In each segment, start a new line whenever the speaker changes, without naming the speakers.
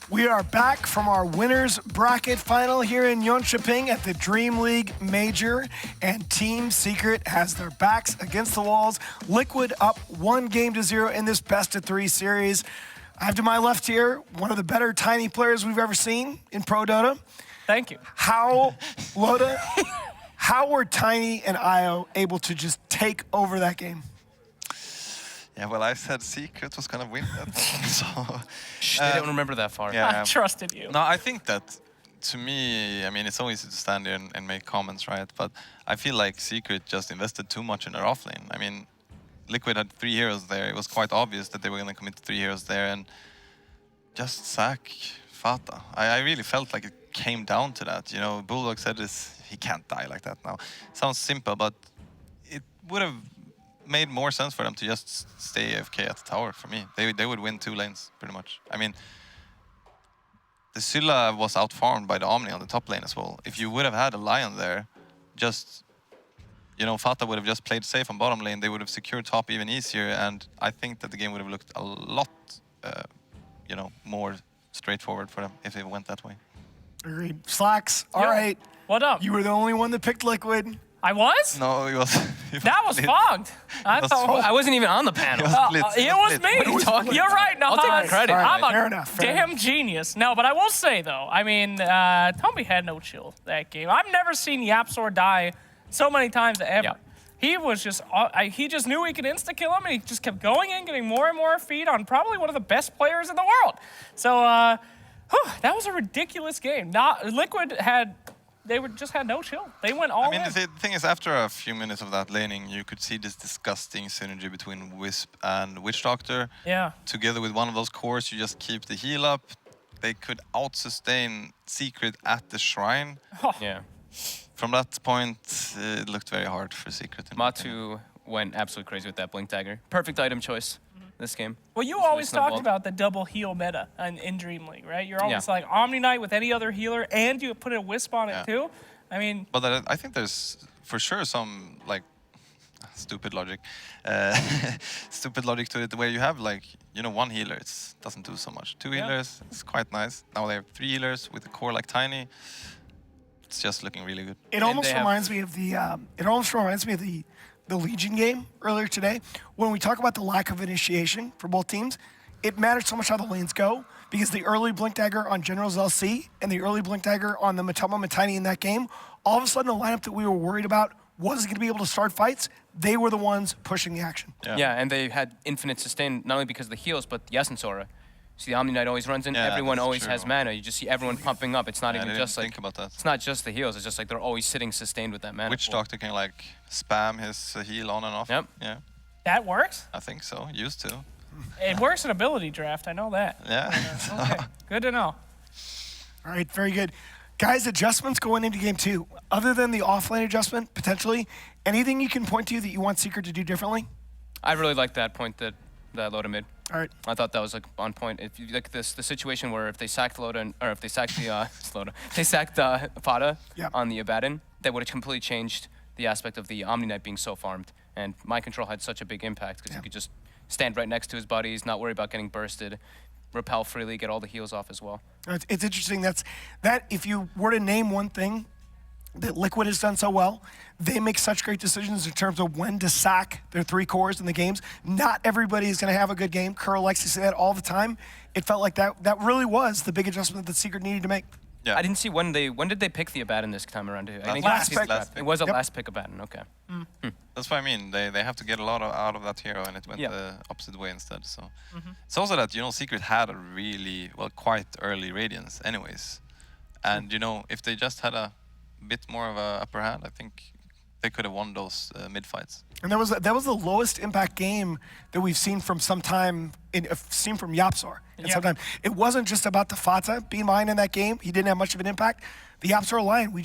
We are back from our winners bracket final here in Jönköping at the DreamLeague Major, and Team Secret has their backs against the walls. Liquid up 1-0 in this best-of-3 series. I have to my left here one of the better tiny players we've ever seen in Pro Dota.
Thank you.
How were Tiny and Io able to just take over that game?
Yeah, well, I said Secret was gonna win that. So,
they don't remember that far.
Yeah.
I trusted you.
No, I think that, to me, I mean, it's always to stand there and make comments, right? But I feel like Secret just invested too much in their offlane. I mean, Liquid had 3 heroes there. It was quite obvious that they were gonna commit to 3 heroes there and just sack Fata. I really felt like it came down to that. You know, Bulldog said this, he can't die like that now. Sounds simple, but it would have made more sense for them to just stay AFK at the tower for me. They would win 2 lanes, pretty much. I mean, the Sylla was outfarmed by the Omni on the top lane as well. If you would have had a Lion there, just, you know, Fata would have just played safe on bottom lane. They would have secured top even easier, and I think that the game would have looked a lot, you know, more straightforward for them if it went that way.
Agreed. Slacks, all right.
What up?
You were the only one that picked Liquid.
I was?
No, it was...
That was fogged. I thought
I wasn't even on the panel.
it was me. You're right. No,
I'll take the credit.
I'm
Fair
a
enough.
damn genius. No, but I will say though, I mean, Tommy had no chill that game. I've never seen Yapzor die so many times ever.
Yeah.
He was just, he just knew he could insta-kill him, and he just kept going in, getting more and more feed on probably one of the best players in the world. So, that was a ridiculous game. Liquid had, just had no chill. They went all in.
I mean, the thing is, after a few minutes of that laning, you could see this disgusting synergy between Wisp and Witch Doctor.
Yeah.
Together with one of those cores, you just keep the heal up. They could out-sustain Secret at the shrine.
Oh.
Yeah.
From that point, it looked very hard for Secret.
Matu went absolutely crazy with that Blink Dagger. Perfect item choice this game.
Well, you
It's really
always talked
snowballed.
about the double heal meta in DreamLeague, right? You're always like Omni Knight with any other healer, and you put a Wisp on it too. I mean...
But I think there's, for sure, some, like, stupid logic. Stupid logic to it, where you have, like, you know, 1 healer, it doesn't do so much. 2 healers, it's quite nice. Now they have 3 healers with a core like Tiny. It's just looking really good.
It almost reminds me of the the Legion game earlier today. When we talk about the lack of initiation for both teams, it matters so much how the lanes go, because the early Blink Dagger on General's LC and the early Blink Dagger on the Matoma Matini in that game, all of a sudden the lineup that we were worried about wasn't going to be able to start fights. They were the ones pushing the action.
Yeah, and they had infinite sustain, not only because of the heals, but the Essence Aura. See, the Omni Knight always runs in, everyone always has mana. You just see everyone pumping up. It's not even just like,
think about that.
It's not just the heals, it's just like they're always sitting sustained with that mana.
Witch Doctor can like spam his heal on and off.
Yep.
Yeah.
That works?
I think so. Used to.
It works in ability draft, I know that.
Yeah.
Okay, good to know.
All right, very good. Guys, adjustments going into game 2. Other than the offlane adjustment, potentially, anything you can point to that you want Secret to do differently?
I really like that point that Loda made.
All right.
I thought that was like on point. If you look at this, the situation where if they sacked Loda, or if they sacked the Loda, they sacked Fata on the Abaddon, that would have completely changed the aspect of the Omni Knight being so farmed. And Mind Control had such a big impact because you could just stand right next to his buddies, not worry about getting bursted, repel freely, get all the heals off as well.
It's interesting. That if you were to name one thing that Liquid has done so well, they make such great decisions in terms of when to sack their 3 cores in the games. Not everybody is going to have a good game. Curl likes to say that all the time. It felt like that really was the big adjustment that Secret needed to make.
Yeah.
I didn't see when did they pick the Abaddon this time around? I think
Last pick.
it was a last pick Abaddon. Okay.
That's what I mean. They have to get a lot out of that hero, and it went the opposite way instead. So it's also that, you know, Secret had a really, well, quite early Radiance anyways. And, you know, if they just had a bit more of a upper hand, I think they could have won those mid fights.
And that was the lowest impact game that we've seen from some time, seen from Yapzor in some time. It wasn't just about the Fata being behind in that game. He didn't have much of an impact. The Yapzor line, we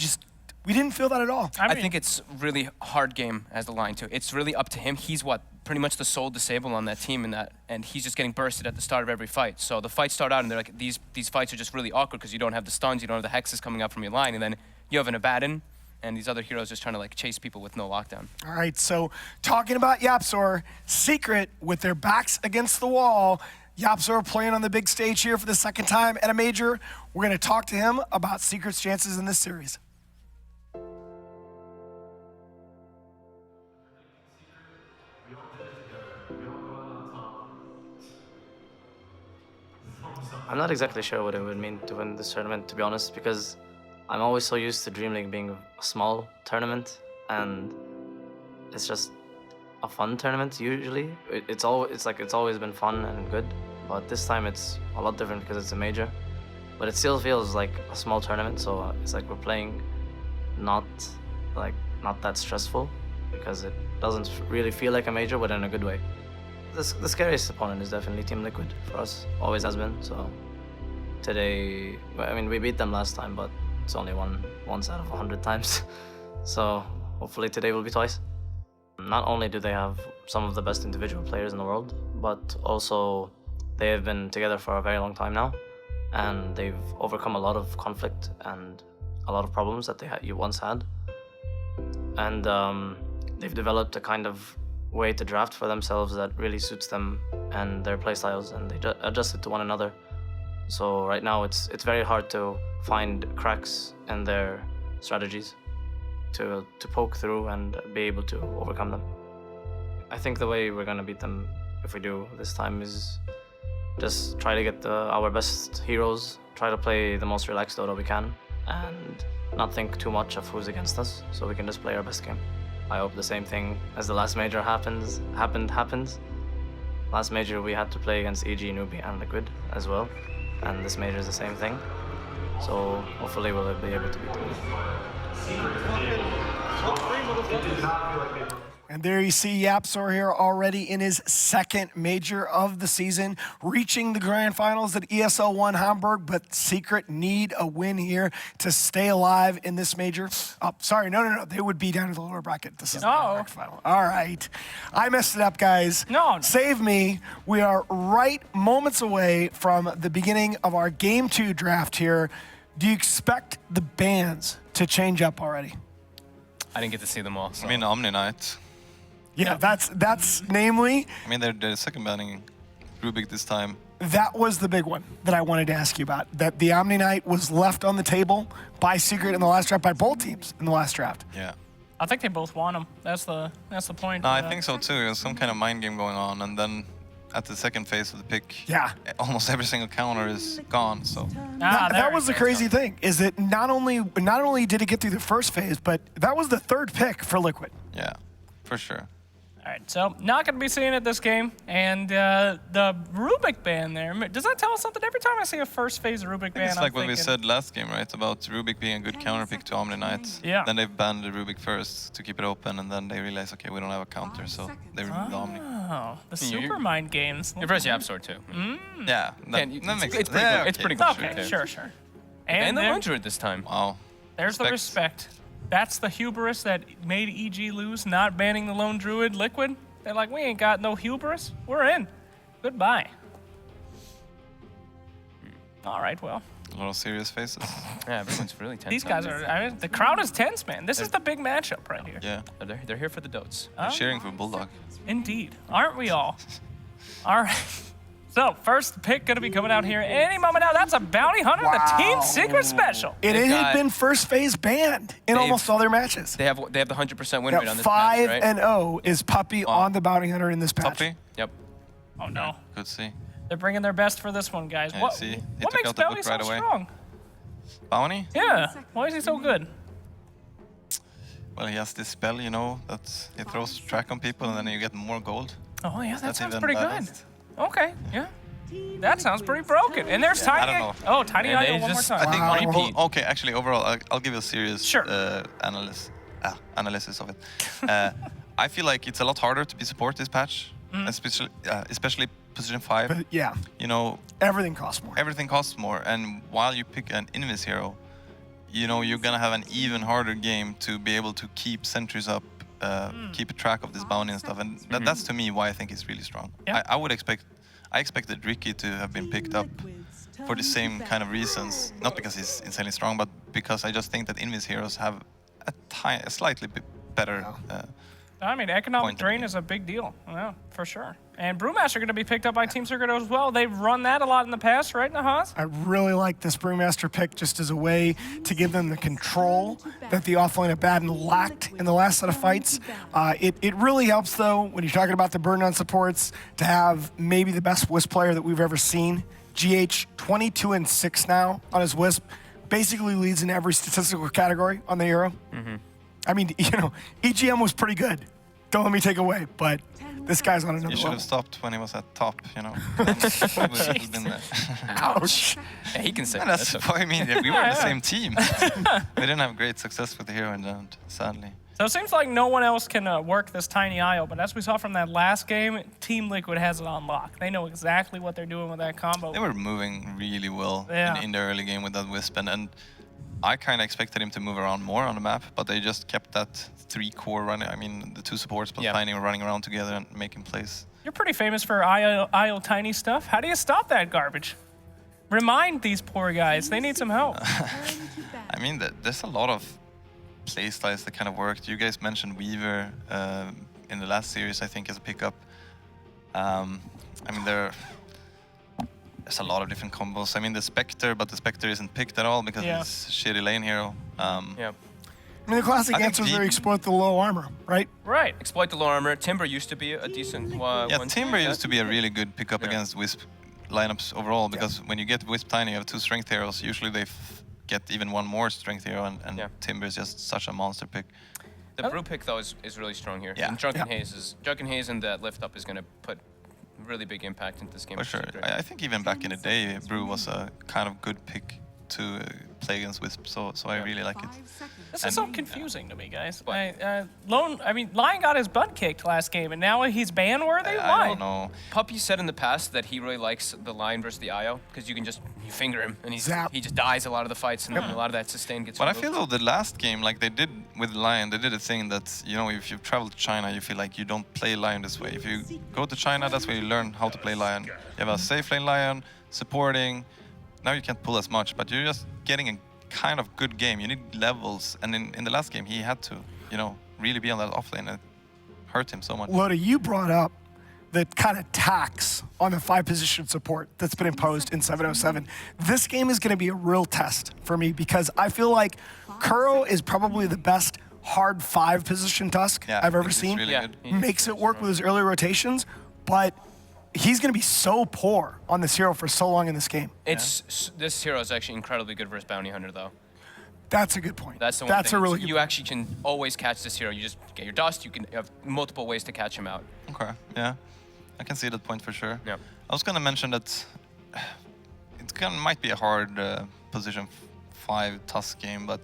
didn't feel that at all.
I think it's really hard game as the line too. It's really up to him. He's pretty much the sole disable on that team and he's just getting bursted at the start of every fight. So the fights start out and they're like, these fights are just really awkward because you don't have the stuns, you don't have the hexes coming out from your line, and then you have an Abaddon, and these other heroes just trying to like chase people with no lockdown.
All right, so talking about Yapzor, Secret with their backs against the wall, Yapzor playing on the big stage here for the second time at a major. We're going to talk to him about Secret's chances in this series.
I'm not exactly sure what it would mean to win this tournament, to be honest, because I'm always so used to DreamLeague being a small tournament, and it's just a fun tournament usually. It's always been fun and good, but this time it's a lot different because it's a major. But it still feels like a small tournament, so it's like we're playing not that stressful, because it doesn't really feel like a major, but in a good way. The scariest opponent is definitely Team Liquid for us, always has been. So today, I mean, we beat them last time, but it's only once out of 100 times. So hopefully today will be twice. Not only do they have some of the best individual players in the world, but also they have been together for a very long time now, and they've overcome a lot of conflict and a lot of problems that you once had. And they've developed a kind of way to draft for themselves that really suits them and their playstyles, and they adjust it to one another. So right now it's very hard to find cracks in their strategies to poke through and be able to overcome them. I think the way we're gonna beat them, if we do this time, is just try to get our best heroes, try to play the most relaxed Dota we can, and not think too much of who's against us, so we can just play our best game. I hope the same thing as the last major happens. Last major we had to play against EG, Newbie, and Liquid as well, and this major is the same thing. So hopefully we'll be able to beat them.
And there you see Yapzor here already in his second major of the season, reaching the grand finals at ESL 1 Hamburg, but Secret need a win here to stay alive in this major. Oh, sorry, no. They would be down in the lower bracket. This is the grand final. All right. I messed it up, guys.
No.
Save me. We are right moments away from the beginning of our Game 2 draft here. Do you expect the bans to change up already?
I didn't get to see them all. So.
I mean, Omni Knight.
Yeah, that's namely.
I mean, they're second banning Rubik this time.
That was the big one that I wanted to ask you about. That the Omni Knight was left on the table by Secret in the last draft, by both teams in the last draft.
Yeah.
I think they both want him. That's the point.
No, I think so too. There's some kind of mind game going on, and then at the second phase of the pick, almost every single counter is gone. So
that was the crazy thing, is that not only did it get through the first phase, but that was the third pick for Liquid.
Yeah, for sure.
All right, so not going to be seeing it this game. And the Rubik ban there, does that tell us something? Every time I see a first phase Rubik ban,
It's like what we said last game, right? About Rubik being a good counter pick to Omni Knight.
Yeah.
Then they've banned the Rubik first to keep it open, and then they realize, okay, we don't have a counter, so they removed the Omni.
Oh, the super mind games.
You're versus Yapzor too.
Yeah, that makes sense.
It's pretty good. It's pretty good.
Okay, sure.
And the Hundred this time.
Wow.
There's the respect. That's the hubris that made EG lose, not banning the Lone Druid Liquid. They're like, we ain't got no hubris. We're in. Goodbye. All right, well.
A lot of serious faces.
Yeah, everyone's really tense.
These guys are, I mean, the crowd is tense, man. This is the big matchup right here.
Yeah.
They're here for the dotes.
They're cheering for Bulldog.
Indeed. Aren't we all? All right. So, first pick going to be coming out here any moment now. That's a Bounty Hunter, the Team Secret Special.
It had been first phase banned in almost all their matches.
They have the 100% win rate on this
5
match, right?
and 0 is Puppy on the Bounty Hunter in this patch.
Puppy?
Yep.
Oh, no.
Good see.
They're bringing their best for this one, guys.
Yeah,
What,
see? He
what
took
makes
out the
Bounty
book
so
right away.
strong?
Bounty?
Yeah. Why is he so good?
Well, he has this spell, you know, that he throws track on people and then you get more gold.
Oh, yeah, that
That's
sounds
even
pretty
badass.
good. Okay, yeah. That sounds pretty broken. And there's Tiny.
I don't know.
Oh, Tiny
And
Idol
they
one more
just-
time.
I think
Wow.
repeat. Okay, actually, overall, I'll give you a serious analysis of it. I feel like it's a lot harder to be support this patch, especially position 5.
But yeah,
You know,
everything costs more.
everything costs more, and while you pick an Invis hero, you know you're gonna have an even harder game to be able to keep sentries up, keep track of this bounty and stuff, and that's to me why I think it's really strong.
Yeah.
I expected Ricky to have been picked up for the same kind of reasons, not because he's insanely strong, but because I just think that Invis heroes have a slightly better.
I mean, economic
point of
drain
view.
is a big deal. Yeah, for sure. And Brewmaster going to be picked up by Team Secret as well. They've run that a lot in the past, right, Nahaz?
I really like this Brewmaster pick just as a way to give them the control that the offlane of Baden lacked in the last set of fights. It really helps, though, when you're talking about the burn on supports, to have maybe the best Wisp player that we've ever seen. GH, 22-6 now on his Wisp. Basically leads in every statistical category on the Euro. I mean, EGM was pretty good. Don't let me take away, but this guy's on another
You should
level.
have stopped when he was at top, He's been there.
Ouch. Yeah, he can say
And
that.
that's
That's
what I mean. We were on the same team. We didn't have great success with the hero in the end, sadly.
So it seems like no one else can work this tiny IO, but as we saw from that last game, Team Liquid has it on lock. They know exactly what they're doing with that combo.
They were moving really well in the early game with that Wisp, and I kind of expected him to move around more on the map, but they just kept that 3 core running. I mean, the 2 supports, but Tiny were running around together and making plays.
You're pretty famous for IO Tiny stuff. How do you stop that garbage? Remind these poor guys, they need some help.
I mean, there's a lot of play styles that kind of worked. You guys mentioned Weaver in the last series, I think, as a pickup. I mean, there's a lot of different combos. I mean, the Spectre, but the Spectre isn't picked at all because it's shitty lane hero.
I mean, the classic answer is they exploit the low armor, right?
Right.
Exploit the low armor. Timber used to be a decent one.
Yeah, Timber used to be a really good pickup against Wisp lineups overall, because when you get Wisp Tiny, you have 2 strength heroes. Usually they get even 1 more strength hero, and Timber is just such a monster pick.
The Brew pick, though, is really strong here.
Yeah.
And Drunken Haze and that lift up is going to put really big impact into this game.
For sure. I think even back in the day, Brew was a kind of good pick to play against Wisp, so I really like it.
This is so confusing to me, guys. Lion got his butt kicked last game, and now he's ban-worthy? Why?
I don't know.
Puppy said in the past that he really likes the Lion versus the IO, because you can just finger him, and he just dies a lot of the fights, and a lot of that sustain gets
But
removed.
I feel though the last game, like they did with Lion, they did a thing that, if you've traveled to China, you feel like you don't play Lion this way. If you go to China, that's where you learn how to play Lion. You have a safe lane Lion, supporting. Now you can't pull as much, but you're just getting a kind of good game. You need levels, and in the last game, he had to, really be on that off lane. It hurt him so much.
Loda, you brought up the kind of tax on the 5-position support that's been imposed in 707. This game is going to be a real test for me, because I feel like Kuro is probably the best hard 5-position Tusk I've ever seen.
Really good.
Makes it work with his early rotations, but he's going to be so poor on this hero for so long in this game.
This hero is actually incredibly good versus Bounty Hunter, though.
That's a good point.
That's the one
That's
thing.
a really good
You actually can always catch this hero. You just get your dust. You can have multiple ways to catch him out.
Okay, yeah. I can see that point for sure.
Yeah.
I was going to mention that might be a hard position 5 Tusk game, but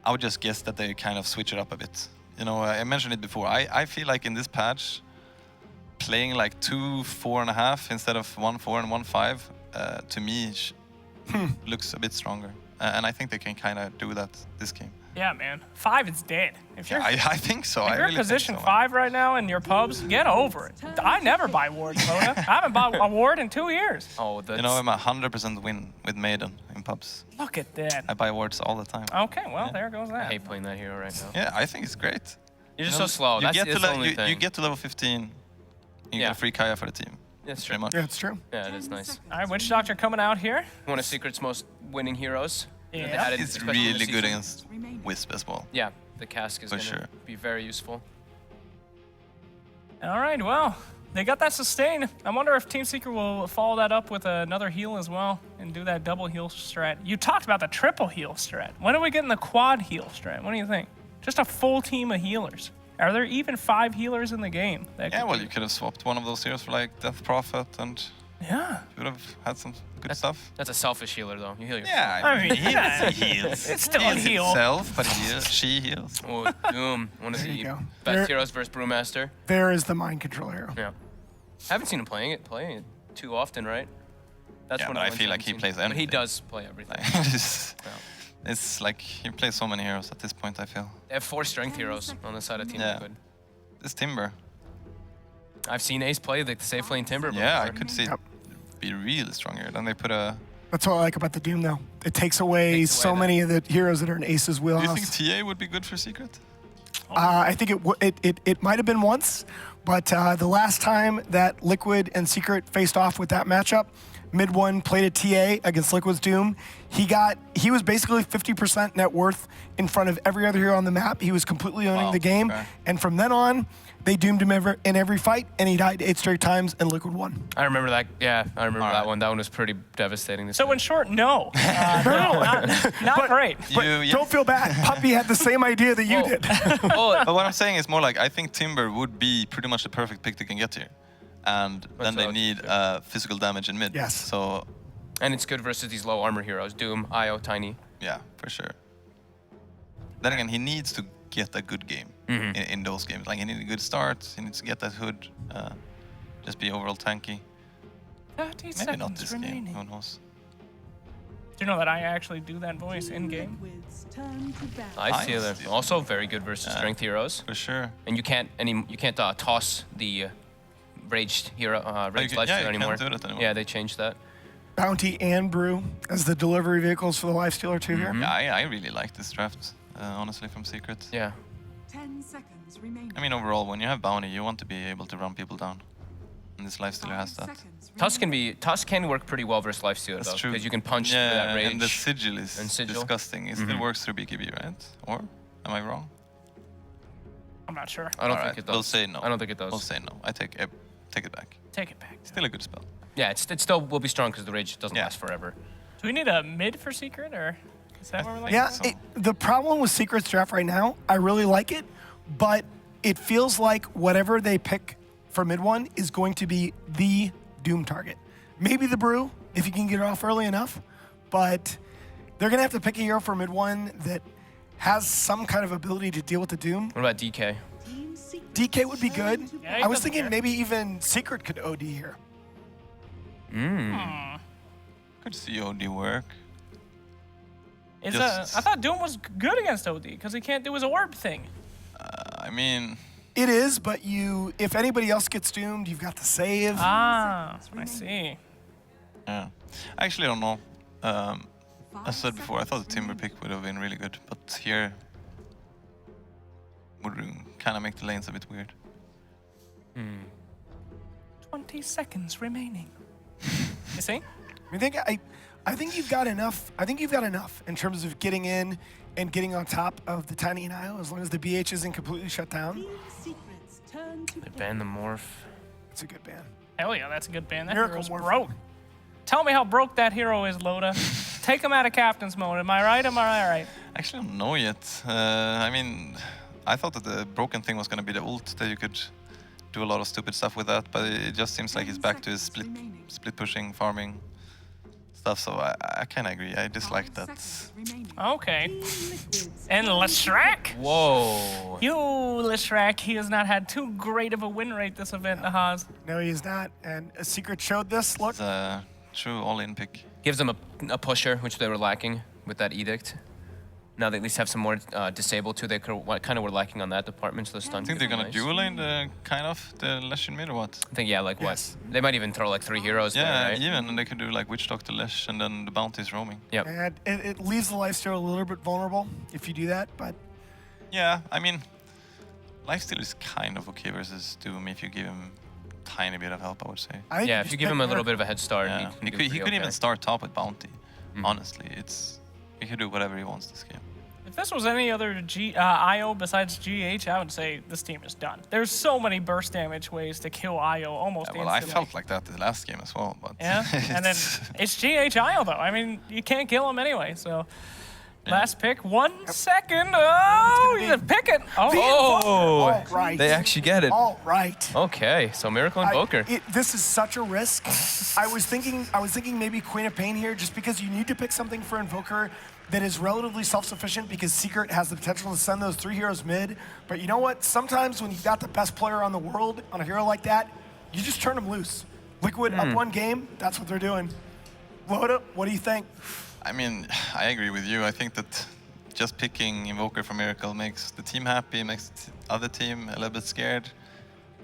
I would just guess that they kind of switch it up a bit. I mentioned it before. I feel like in this patch, playing like 2 4.5 instead of 1 4 and 1 5, to me, looks a bit stronger. And I think they can kind of do that this game.
Yeah, man. 5 is dead. If you're,
I think so.
if you're in position 5 right now in your pubs, get over it. I never buy wards, Loda. I haven't bought a ward in 2 years.
Oh, that's...
I'm a 100% win with Maiden in pubs.
Look at that.
I buy wards all the time.
Okay, well, there goes that.
I hate playing that hero right now.
Yeah, I think it's great.
You're just so slow. That's the only thing.
You get to level 15, you get a free Kaya for the team.
That's true.
Yeah, it's true.
Yeah, it is nice.
All right, Witch Doctor coming out here.
One of Secret's most winning heroes.
Yeah.
They added,
It's
especially
really
this
good
season.
against Wisp as well.
Yeah, the cask is
For
going to
sure.
be very useful.
All right, well, they got that sustain. I wonder if Team Secret will follow that up with another heal as well and do that double heal strat. You talked about the triple heal strat. When are we getting the quad heal strat? What do you think? Just a full team of healers. Are there even 5 healers in the game?
Yeah, well, you could have swapped one of those heroes for like Death Prophet, and you would have had some good stuff.
That's a selfish healer, though. You heal yourself.
Yeah,
I mean,
he heals.
It's still a heal.
Himself, but she heals.
Oh, Doom. One of
There
the
you go.
best
There-
heroes versus Brewmaster.
There is the mind control hero.
Yeah. I haven't seen him playing it too often, right? That's
Yeah,
one
but
of
I
the
feel
ones
like
haven't
he
seen.
plays
But he
anything.
does play everything.
It's like he plays so many heroes at this point, I feel.
They have 4 strength heroes on the side of Team
Yeah.
Liquid.
This Timber.
I've seen Ace play the safe lane Timber before.
Yeah, I could see it
Yep.
be really strong here. Then they put a...
That's what I like about the Doom, though. It takes away so many of the heroes that are in Ace's
Do you
wheelhouse.
think TA would be good for Secret?
I think it might have been once, But the last time that Liquid and Secret faced off with that matchup, Mid1 played a TA against Liquid's Doom. He was basically 50% net worth in front of every other hero on the map. He was completely owning the game.
Okay.
And from then on, they doomed him in every fight, and he died 8 straight times, and Liquid won.
I remember that. Yeah, I remember that one. That one was pretty devastating.
So in short, no. Not great.
But don't feel bad. Puppy had the same idea that you did.
But what I'm saying is more like, I think Timber would be pretty much the perfect pick they can get here. And then they need physical damage in mid.
Yes.
So,
And it's good versus these low armor heroes. Doom, Io, Tiny.
yeah, for sure. Then again, he needs to get a good game in those games. Like, he needs a good start, he needs to get that hood, just be overall tanky.
30
Maybe not
seconds
this
remaining.
game, who knows.
Do you know that I actually do that voice in game?
I see that.
see.
Also very good versus strength heroes.
For sure.
And you can't toss the raged hero raged
can- yeah,
lifesteal
you can't
anymore.
do that anymore.
Yeah, they changed that.
Bounty and Brew as the delivery vehicles for the lifestealer too here.
Yeah, I really like this draft, honestly, from Secret.
Yeah.
10 seconds remaining.
I mean, overall, when you have Bounty, you want to be able to run people down. And this lifestealer has that.
Tusk can work pretty well versus lifestealer
That's
though,
true.
because you can punch through
Yeah,
that rage.
and the sigil is
And sigil.
disgusting. It still works through BKB, right? Or am I wrong?
I'm not sure.
I don't
Alright,
think it does.
we'll say no.
I don't think it does.
We'll say no. I take it back.
Take it back.
Still a good spell.
Yeah, it still will be strong because the rage doesn't
Yeah.
last forever.
Do we need a mid for Secret, or is that what we're like?
Yeah,
So-
the problem with Secret's draft right now, I really like it, but it feels like whatever they pick for mid-1 is going to be the Doom target. Maybe the Brew, if you can get it off early enough, but they're going to have to pick a hero for mid-1 that has some kind of ability to deal with the Doom.
What about DK?
DK would be good.
Yeah, he
I was
doesn't
thinking
care.
maybe even Secret could OD here.
Could see OD work.
Is
Just-
I thought Doom was good against OD because he can't do his orb thing.
I mean,
It is, but if anybody else gets doomed, you've got the save.
Ah, I see.
yeah. I actually don't know. As I said before, I thought the Timber pick would have been really good, but here would kind of make the lanes a bit weird.
20 seconds remaining. You see?
I think you've got enough. I think you've got enough in terms of getting in and getting on top of the Tiny and IO as long as the BH isn't completely shut down.
They banned the morph.
It's a good ban.
Hell yeah, that's a good ban. That
Miracle
hero's
Morph.
broke. Tell me how broke that hero is, Loda. Take him out of captain's mode. Am I right? Am I right?
Actually, I don't know yet. I mean, I thought that the broken thing was going to be the ult, that you could do a lot of stupid stuff with that, but it just seems like he's back to his split pushing, farming stuff, so I kind of agree. I dislike that.
Okay. And Leshrac?
Whoa.
You, Leshrac, he has not had too great of a win rate this event, Nahaz.
No, he's not. And a Secret showed this. Look,
It's a true all-in pick.
Gives them a pusher, which they were lacking with that edict. Now they at least have some more disabled too. They kind of were lacking on that department, so the stun.
I think they're going to
nice.
dual lane the Lesh in mid or what?
I think, yeah, like
Yes.
what? They might even throw like 3 heroes
Yeah,
there, right?
even, and they could do like Witch Doctor Lesh and then the bounties roaming.
Yep.
and it leaves the lifesteal a little bit vulnerable if you do that, but
Yeah, I mean, Lifesteal is kind of okay versus Doom if you give him a tiny bit of help, I would say.
I think
Yeah,
you
if you
just
give
pick
him a little
Miracle.
bit of a head start,
Yeah.
he
He could even start top with bounty. Honestly, he could do whatever he wants this game.
If this was any other IO besides GH, I would say this team is done. There's so many burst damage ways to kill IO almost
Yeah, well, I
instantly.
felt like that the last game as well, but
Yeah, and then it's GH IO though. I mean, you can't kill him anyway, so. Last pick, 1 second. Oh, he's picking.
Oh!
All right.
They actually get it.
All right.
Okay, so Miracle Invoker.
This is such a risk. I was thinking maybe Queen of Pain here, just because you need to pick something for Invoker that is relatively self-sufficient, because Secret has the potential to send those 3 heroes mid. But you know what? Sometimes when you've got the best player on the world on a hero like that, you just turn them loose. Liquid up 1 game, that's what they're doing. Loda, what do you think?
I mean, I agree with you. I think that just picking Invoker for Miracle makes the team happy, makes the other team a little bit scared.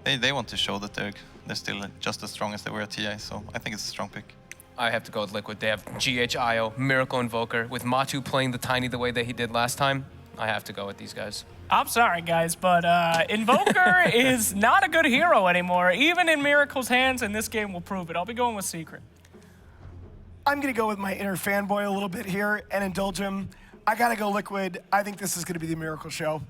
They want to show that they're still just as strong as they were at TI, so I think it's a strong pick.
I have to go with Liquid. They have GH IO, Miracle Invoker, with Matu playing the Tiny the way that he did last time. I have to go with these guys.
I'm sorry, guys, but Invoker is not a good hero anymore, even in Miracle's hands, and this game will prove it. I'll be going with Secret.
I'm going to go with my inner fanboy a little bit here and indulge him. I got to go Liquid. I think this is going to be the Miracle show.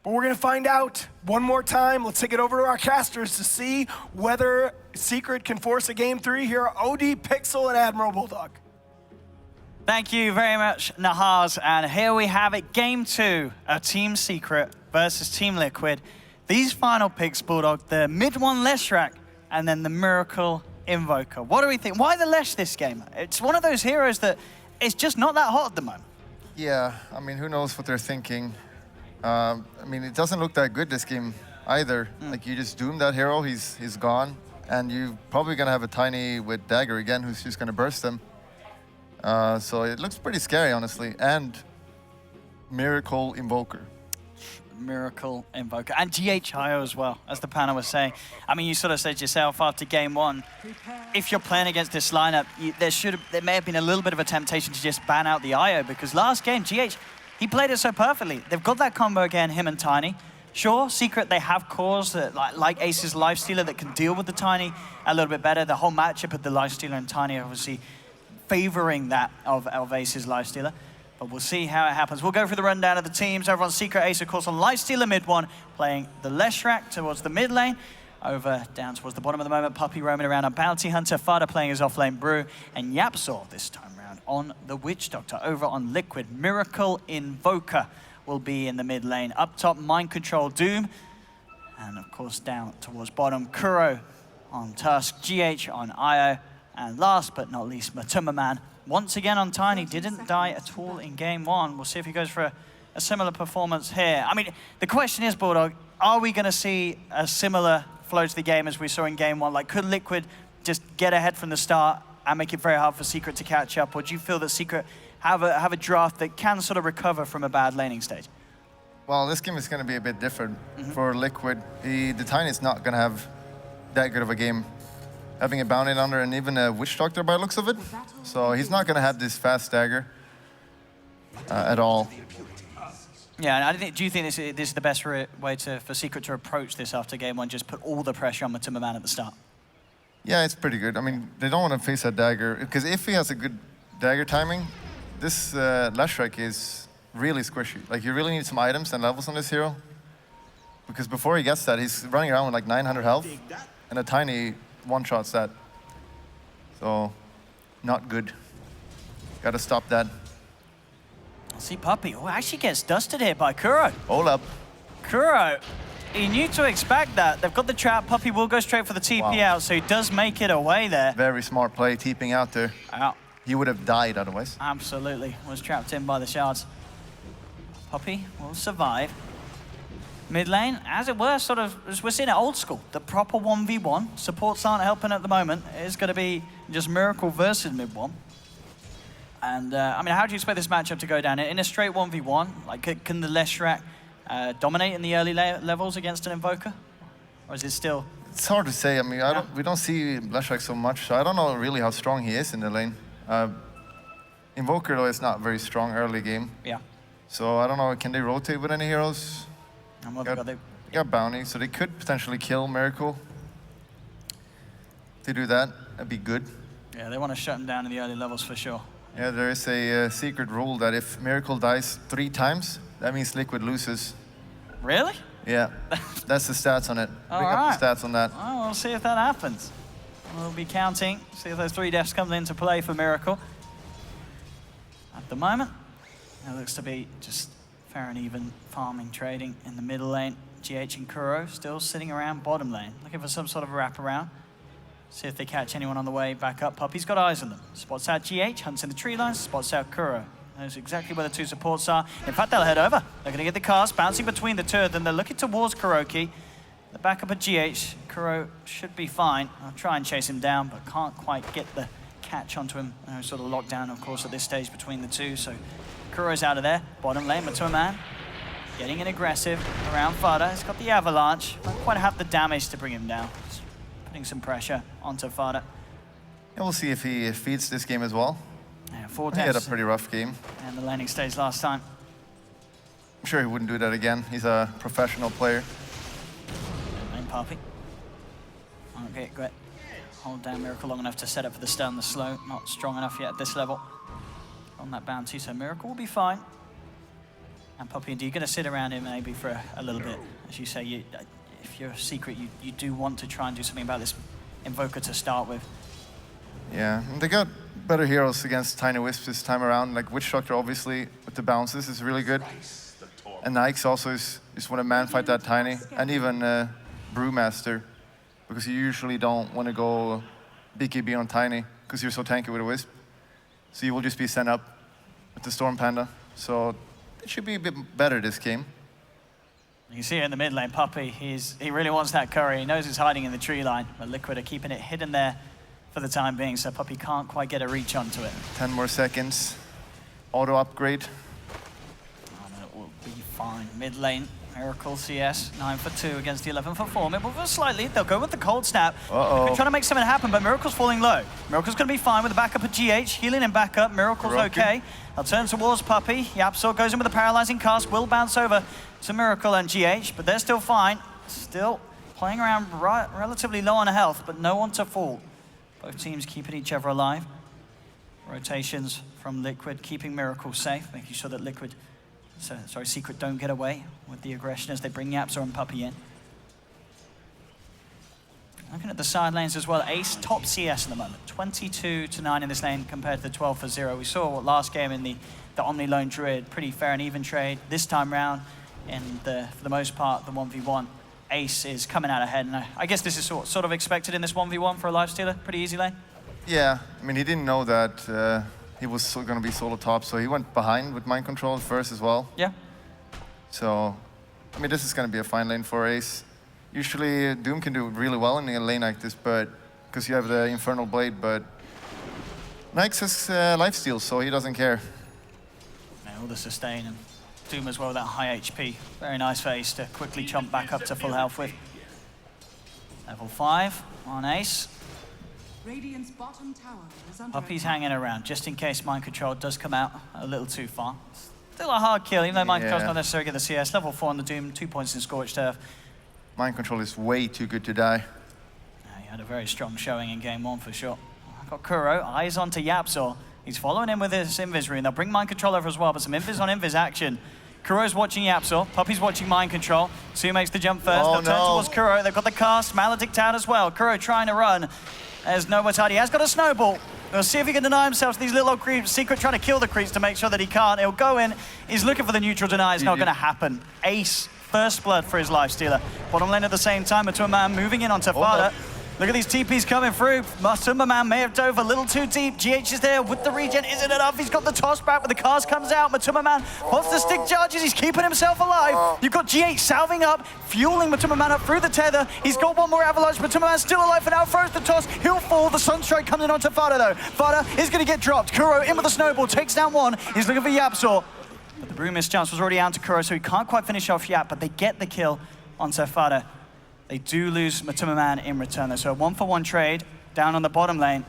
But we're going to find out one more time. Let's take it over to our casters to see whether Secret can force a game 3 here. OD, Pixel, and Admiral Bulldog.
Thank you very much, Nahaz. And here we have it, Game 2 of Team Secret versus Team Liquid. These final picks, Bulldog, the mid one Leshrac, and then the Miracle Invoker. What do we think? Why the Lesh this game? It's one of those heroes that it's just not that hot at the moment.
Yeah, I mean, who knows what they're thinking. I mean, it doesn't look that good this game either. Like, you just doom that hero, he's gone. And you're probably going to have a Tiny with Dagger again, who's just going to burst them. So it looks pretty scary, honestly. And Miracle Invoker.
Miracle Invoker. And GHIO as well, as the panel was saying. I mean, you sort of said yourself after game 1, if you're playing against this lineup, there may have been a little bit of a temptation to just ban out the IO, because last game, GH, he played it so perfectly. They've got that combo again, him and Tiny. Sure, Secret, they have cores that, like Ace's Lifestealer that can deal with the Tiny a little bit better. The whole matchup of the Lifestealer and Tiny obviously favoring that of Ace's Lifestealer. But we'll see how it happens. We'll go through the rundown of the teams. Over on Secret, Ace, of course, on Lifestealer mid one, playing the Leshrac towards the mid lane. Over down towards the bottom of the moment, Puppey roaming around on Bounty Hunter, Fada playing his offlane Brew, and Yapzor this time around on the Witch Doctor. Over on Liquid, Miracle Invoker will be in the mid lane. Up top, Mind Control Doom. And of course, down towards bottom, Kuro on Tusk, GH on Io. And last but not least, Matuma Man once again on Tiny, didn't die at all in game 1. We'll see if he goes for a similar performance here. I mean, the question is, Bulldog, are we going to see a similar flow to the game as we saw in game 1? Like, could Liquid just get ahead from the start and make it very hard for Secret to catch up? Or do you feel that Secret have a draft that can sort of recover from a bad laning stage?
Well, this game is going to be a bit different for Liquid. The Tiny is not going to have that good of a game. Having a Bounty Hunter and even a Witch Doctor by the looks of it. So he's not going to have this fast dagger at all.
Yeah, and do you think this is the best way for Secret to approach this after game 1? Just put all the pressure on Matuma Man at the start?
Yeah, it's pretty good. I mean, they don't want to face that dagger, because if he has a good dagger timing, this Leshrac is really squishy. Like, you really need some items and levels on this hero. Because before he gets that, he's running around with like 900 health, and a Tiny one-shots that. So, not good. Gotta stop that.
See Puppey, oh, actually gets dusted here by Kuro.
Hold up.
Kuro, he knew to expect that. They've got the trap. Puppey will go straight for the TP out, so he does make it away there.
Very smart play, TPing out there.
Out.
He would have died otherwise.
Absolutely, was trapped in by the shards. Puppey will survive. Mid lane, as it were, sort of, as we're seeing it old school. The proper 1v1. Supports aren't helping at the moment. It's going to be just Miracle versus mid 1. And, I mean, how do you expect this matchup to go down? In a straight 1v1, like, can the Leshrac dominate in the early levels against an Invoker? Or is it still...
It's hard to say. I mean, we don't see Leshrac so much, so I don't know really how strong he is in the lane. Invoker, though, is not very strong early game.
Yeah.
So I don't know, can they rotate with any heroes?
And what
They got Bounty, so they could potentially kill Miracle. If they do that, that'd be good.
Yeah, they want to shut him down in the early levels for sure.
Yeah, there is a secret rule that if Miracle dies 3 times, that means Liquid loses.
Really?
Yeah, that's the stats on it.
All
Bring
right.
up the stats on that.
Well, we'll see if that happens. We'll be counting, see if those 3 deaths come into play for Miracle. At the moment, it looks to be just fair and even farming, trading in the middle lane. GH and Kuro still sitting around bottom lane, looking for some sort of a wraparound. See if they catch anyone on the way back up. Puppey's got eyes on them. Spots out GH, hunts in the tree lines, spots out Kuro. Knows exactly where the 2 supports are. In fact, they'll head over. They're going to get the cast, bouncing between the 2 of them. They're looking towards Kuroki. The backup of GH. Kuro should be fine. I'll try and chase him down, but can't quite get the catch onto him. Sort of locked down, of course, at this stage between the 2. So Kuro's out of there. Bottom lane, Matuma Man getting in aggressive around Fada. He's got the avalanche. Don't quite have the damage to bring him down. Just putting some pressure onto Fada.
And we'll see if he feeds this game as well.
Yeah, 4
He had a
deaths
pretty rough game.
in the laning stage last time.
I'm sure he wouldn't do that again. He's a professional player.
Main Puppey. Okay, great. Hold down Miracle long enough to set up for the stun, the slow. Not strong enough yet at this level. On that bounty, so Miracle will be fine. And Puppey, you're going to sit around him maybe for a little bit. As you say, if you're a secret, you do want to try and do something about this Invoker to start with.
Yeah, and they got better heroes against Tiny Wisp this time around. Like Witch Doctor, obviously, with the bounces is really good. And Nyx also is when a man fight that Tiny. And even Brewmaster, because you usually don't want to go BKB on Tiny, because you're so tanky with a Wisp. So you will just be sent up with the Storm Panda. So it should be a bit better this game.
You can see it in the mid lane, Puppey, he really wants that curry. He knows it's hiding in the tree line, but Liquid are keeping it hidden there for the time being, so Puppey can't quite get a reach onto it.
10 more seconds. Auto upgrade.
And it will be fine. Mid lane, Miracle CS, 9 for 2 against the 11 for 4. Miracle for slightly, they'll go with the cold snap. They're trying to make something happen, but Miracle's falling low. Miracle's going to be fine with the backup of GH, healing him back up. Miracle's okay. They'll turn towards Puppey. Yapzor goes in with a paralyzing cast, will bounce over to Miracle and GH, but they're still fine. Still playing around relatively low on health, but no one to fall. Both teams keeping each other alive. Rotations from Liquid, keeping Miracle safe, making sure that Secret don't get away with the aggression as they bring Yapzor and Puppey in. Looking at the side lanes as well, Ace top CS at the moment, 22-9 in this lane compared to the 12 for 0. We saw last game in the Omni Lone Druid, pretty fair and even trade. This time round, for the most part, the 1v1, Ace is coming out ahead. And I guess this is sort of expected in this 1v1 for a Lifestealer, pretty easy lane. Yeah,
I mean, he didn't know that he was going to be solo top, so he went behind with mind control first as well.
Yeah.
So, I mean, this is going to be a fine lane for Ace. Usually, Doom can do really well in a lane like this, but because you have the Infernal Blade, but Nyx has lifesteal, so he doesn't care.
Yeah, all the sustain and Doom as well with that high HP. Very nice for Ace to quickly jump back up to full health with. Level 5 on Ace.
Radiant's bottom tower is under
Puppey's hanging around, just in case Mind Control does come out a little too far. Still a hard kill, even though Mind Control's not necessarily get the CS. Level 4 on the Doom, 2 points in Scorched Earth.
Mind Control is way too good to die.
He had a very strong showing in game 1 for sure. Got Kuro, eyes onto Yapzor. He's following him with his Invis rune. They'll bring Mind Control over as well, but some Invis on Invis action. Kuro's watching Yapzor, Puppey's watching Mind Control. Su makes the jump first, they'll turn towards Kuro. They've got the cast, Maledict out as well. Kuro trying to run. There's nowhere tidy. He has got a snowball. We'll see if he can deny himself to these little old creeps. Secret trying to kill the creeps to make sure that he can't. He'll go in. He's looking for the neutral deny. It's not going to happen. Ace, first blood for his Lifestealer. Bottom lane at the same time. Matumbaman moving in onto Fada. Look at these TPs coming through. Matumbaman may have dove a little too deep. GH is there with the regen. Is it enough? He's got the toss back, but the cast comes out. Matumbaman wants to stick charges. He's keeping himself alive. You've got GH salving up, fueling Matumbaman up through the tether. He's got one more avalanche. Matumbaman's still alive for now. Throws the toss. He'll fall. The Sunstrike comes in onto Fada though. Fada is going to get dropped. Kuro in with the snowball. Takes down one. He's looking for Yapzor. But the Brew mischance was already out to Kuro, so he can't quite finish off Yap, but they get the kill onto Fada. They do lose Matumbaman in return though, so a 1-for-1 trade down on the bottom lane.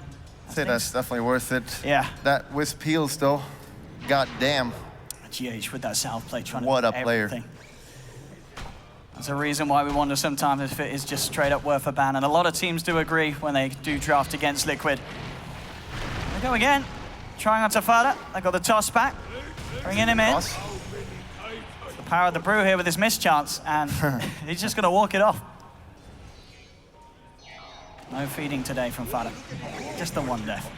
I'd say that's definitely worth it.
Yeah.
That Wisp heals though. God damn.
GH with that salve play trying
what
to
a player.
Everything. There's a reason why we wonder sometimes if it is just straight up worth a ban, and a lot of teams do agree when they do draft against Liquid. They go again, trying onto Fada. They got the toss back, bringing him in.
Toss.
The power of the Brew here with his mischance, and he's just going to walk it off. No feeding today from Fada. Just the one death.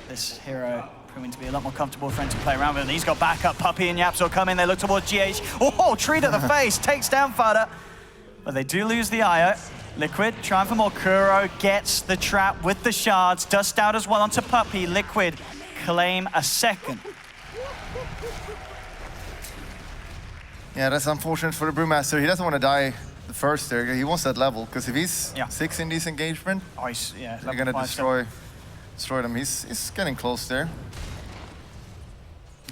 This hero proving to be a lot more comfortable for him to play around with. And he's got backup. Puppey and Yapzor come in. They look towards GH. Oh, tree to the face. Takes down Fada. But they do lose the IO. Liquid trying for more. Kuro gets the trap with the shards. Dust out as well onto Puppey. Liquid claim a second.
Yeah, that's unfortunate for the Brewmaster. He doesn't want to die the first there. He wants that level, because if he's 6 in this engagement,
they're
going to destroy them. He's getting close there.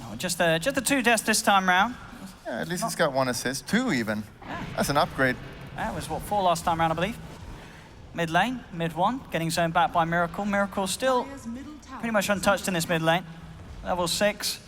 Oh, just the 2 deaths this time round.
Yeah, at least he's got 1 assist. 2 even.
Yeah.
That's an upgrade.
That was, 4 last time round, I believe. Mid lane, mid 1, getting zoned back by Miracle. Miracle still pretty much untouched in this mid lane. Level 6.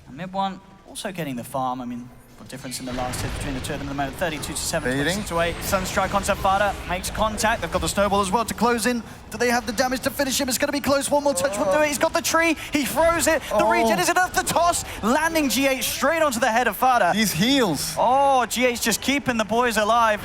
And mid 1 also getting the farm. I mean, what difference in the last hit between the two of them at the moment? 32-7,
Baiting.
26-8. Sunstrike onto Fada, makes contact. They've got the snowball as well to close in. Do they have the damage to finish him? It's going to be close. One more touch will do it. He's got the tree. He throws it. The regen is enough. The toss, landing GH straight onto the head of Fada.
These heals.
Oh, GH just keeping the boys alive.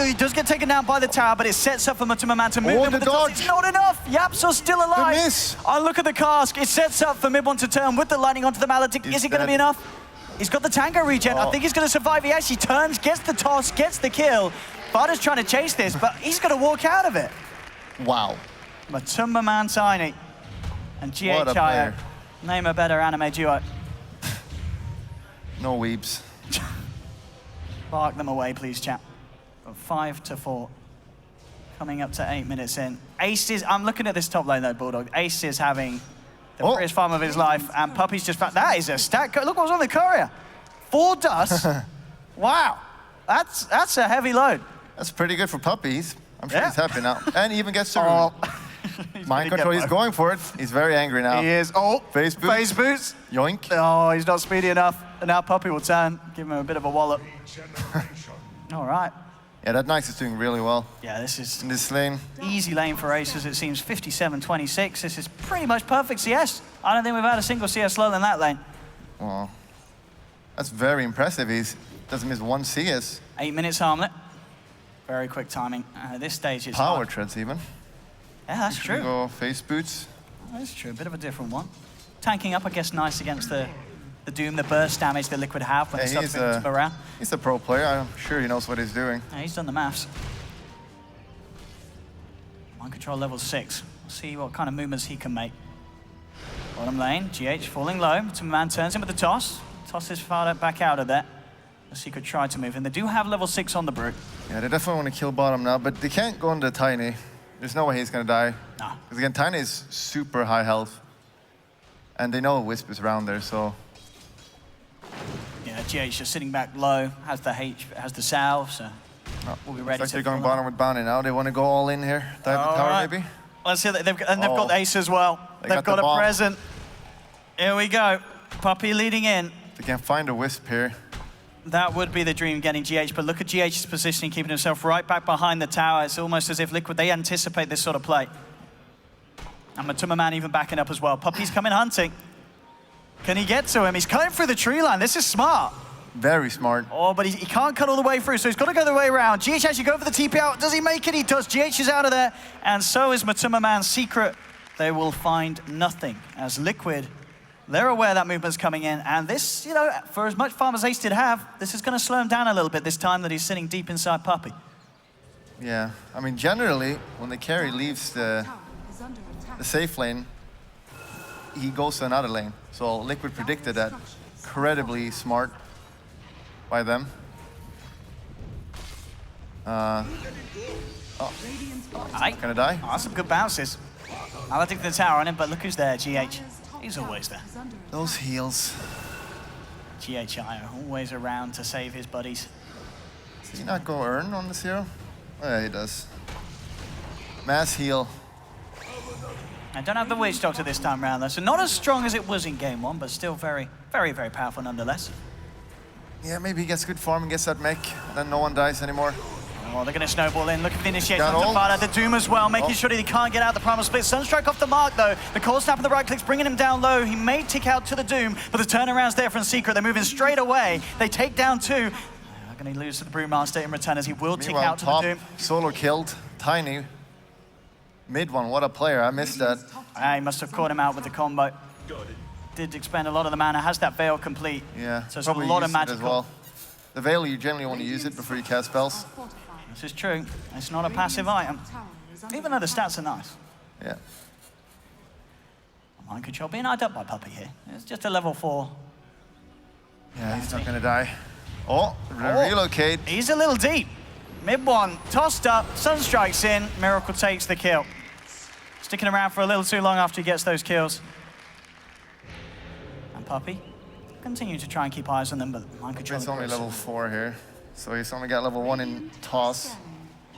He does get taken down by the tower, but it sets up for Matuma to move in with the toss. It's not enough. Yapzor's still alive.
The miss.
Oh, look at the cask. It sets up for Mid1 to turn with the lightning onto the Maledict. Is it going to be enough? He's got the tango regen. I think he's going to survive. He actually turns, gets the toss, gets the kill. Fada's trying to chase this, but he's going to walk out of it.
Wow.
Matuma Tiny and
What a
GHIO.
player.
Name a better anime duo.
No weeps.
Bark them away, please, chat. From 5-4. Coming up to 8 minutes in. Ace is, I'm looking at this top lane though, Bulldog. Ace is having the prettiest farm of his life, and Puppy's just back. That is a stat. Look what was on the courier. 4 dust. Wow. That's a heavy load.
That's pretty good for puppies. I'm sure
Yeah.
he's happy now. And even gets to mind control. He's going for it. He's very angry now.
He is. Oh,
Face boots.
Face boots.
Yoink.
Oh, he's not speedy enough. And now Puppy will turn, give him a bit of a wallop. All right.
Yeah, that Nyx is doing really well
Yeah, this is
in this lane.
easy lane for Ace, as it seems. 57-26. This is pretty much perfect CS. I don't think we've had a single CS low in that lane.
Well, that's very impressive. He doesn't miss one CS.
8 minutes harmlet. Very quick timing. At this stage, it's
Power
hard.
treads even.
Yeah, that's
We
true.
go face boots.
That's true. A bit of a different one. Tanking up, I guess, nice against the Doom, the burst damage that Liquid have when
Yeah,
they start
he's
to move into around.
He's a pro player. I'm sure he knows what he's doing.
Yeah, he's done the maths. Mind control level 6. We'll see what kind of movements he can make. Bottom lane, GH falling low. Matuma turns in with the toss. Tosses Fada back out of there. The Secret tried to move in. They do have level 6 on the Brute.
Yeah, they definitely want to kill bottom now, but they can't go into Tiny. There's no way he's going to die.
No.
Because again, Tiny is super high health. And they know Wisp is around there, so...
Yeah, GH just sitting back low, has the salve, so we'll be ready
Looks like
to
they're going
follow.
bottom with Bounty now. They want to go all in here. Dive the tower,
Alright.
maybe?
Let's see, they've got Ace as well.
They
They've
got
got
the
a
bomb.
present. Here we go. Puppy leading in.
They can find a Wisp here.
That would be the dream, getting GH, but look at GH's positioning, keeping himself right back behind the tower. It's almost as if Liquid, they anticipate this sort of play. And Matuma even backing up as well. Puppy's coming hunting. Can he get to him? He's cutting through the tree line. This is smart.
Very smart.
Oh, but he can't cut all the way through, so he's got to go the way around. GH actually go for the TP out. Does he make it? He does. GH is out of there, and so is Matuma Secret. They will find nothing as Liquid, they're aware that movement's coming in, and this, you know, for as much farm as Ace did have, this is going to slow him down a little bit this time that he's sitting deep inside Puppy.
Yeah, I mean, generally, when the carry leaves the
Is under attack.
safe lane, he goes to another lane. So Liquid predicted that. Incredibly smart by them.
Radiant's bottom
Aye.
Gonna die?
Oh, that's some good bounces. I'll take the tower on him, but look who's there, GH. He's always there.
is under attack.
Those heals.
GHIO, always around to save his buddies.
Does he not go earn on the 0? Oh, yeah, he does. Mass heal.
I don't have the Witch Doctor this time round, though, so not as strong as it was in game 1, but still very, very, very powerful nonetheless.
Yeah, maybe he gets good farm and gets that mech, and then no one dies anymore.
Oh, they're going to snowball in. Look at the initiation
Got
on
ult.
Fada. The Doom as well, making sure that he can't get out the primal split. Sunstrike off the mark, though. The cold snap and the right clicks bringing him down low. He may tick out to the Doom, but the turnaround's there from Secret. They're moving straight away. They take down 2. They're going to lose to the Brewmaster in return as he will tick
Meanwhile,
out to the
top,
Doom.
solo killed. Tiny. Mid one, what a player. I missed that.
He must have caught him out with the combo. Did expend a lot of the mana. Has that Veil complete.
Yeah,
So it's a
probably
lot of
used it
magical.
as well. The Veil, you generally want to use it before you cast spells.
Fortified.
This is true. It's not a passive item,
Tower is under
even though the stats are nice.
Yeah.
Mind control being eyed up by Puppy here. It's just a level 4.
Yeah, he's not gonna die. Oh, relocate.
He's a little deep. Mid one, tossed up, Sunstrike's in, Miracle takes the kill. Sticking around for a little too long after he gets those kills. And Puppy, continue to try and keep eyes on them, but mind control.
It's only level 4 here. So he's only got level 1 in toss.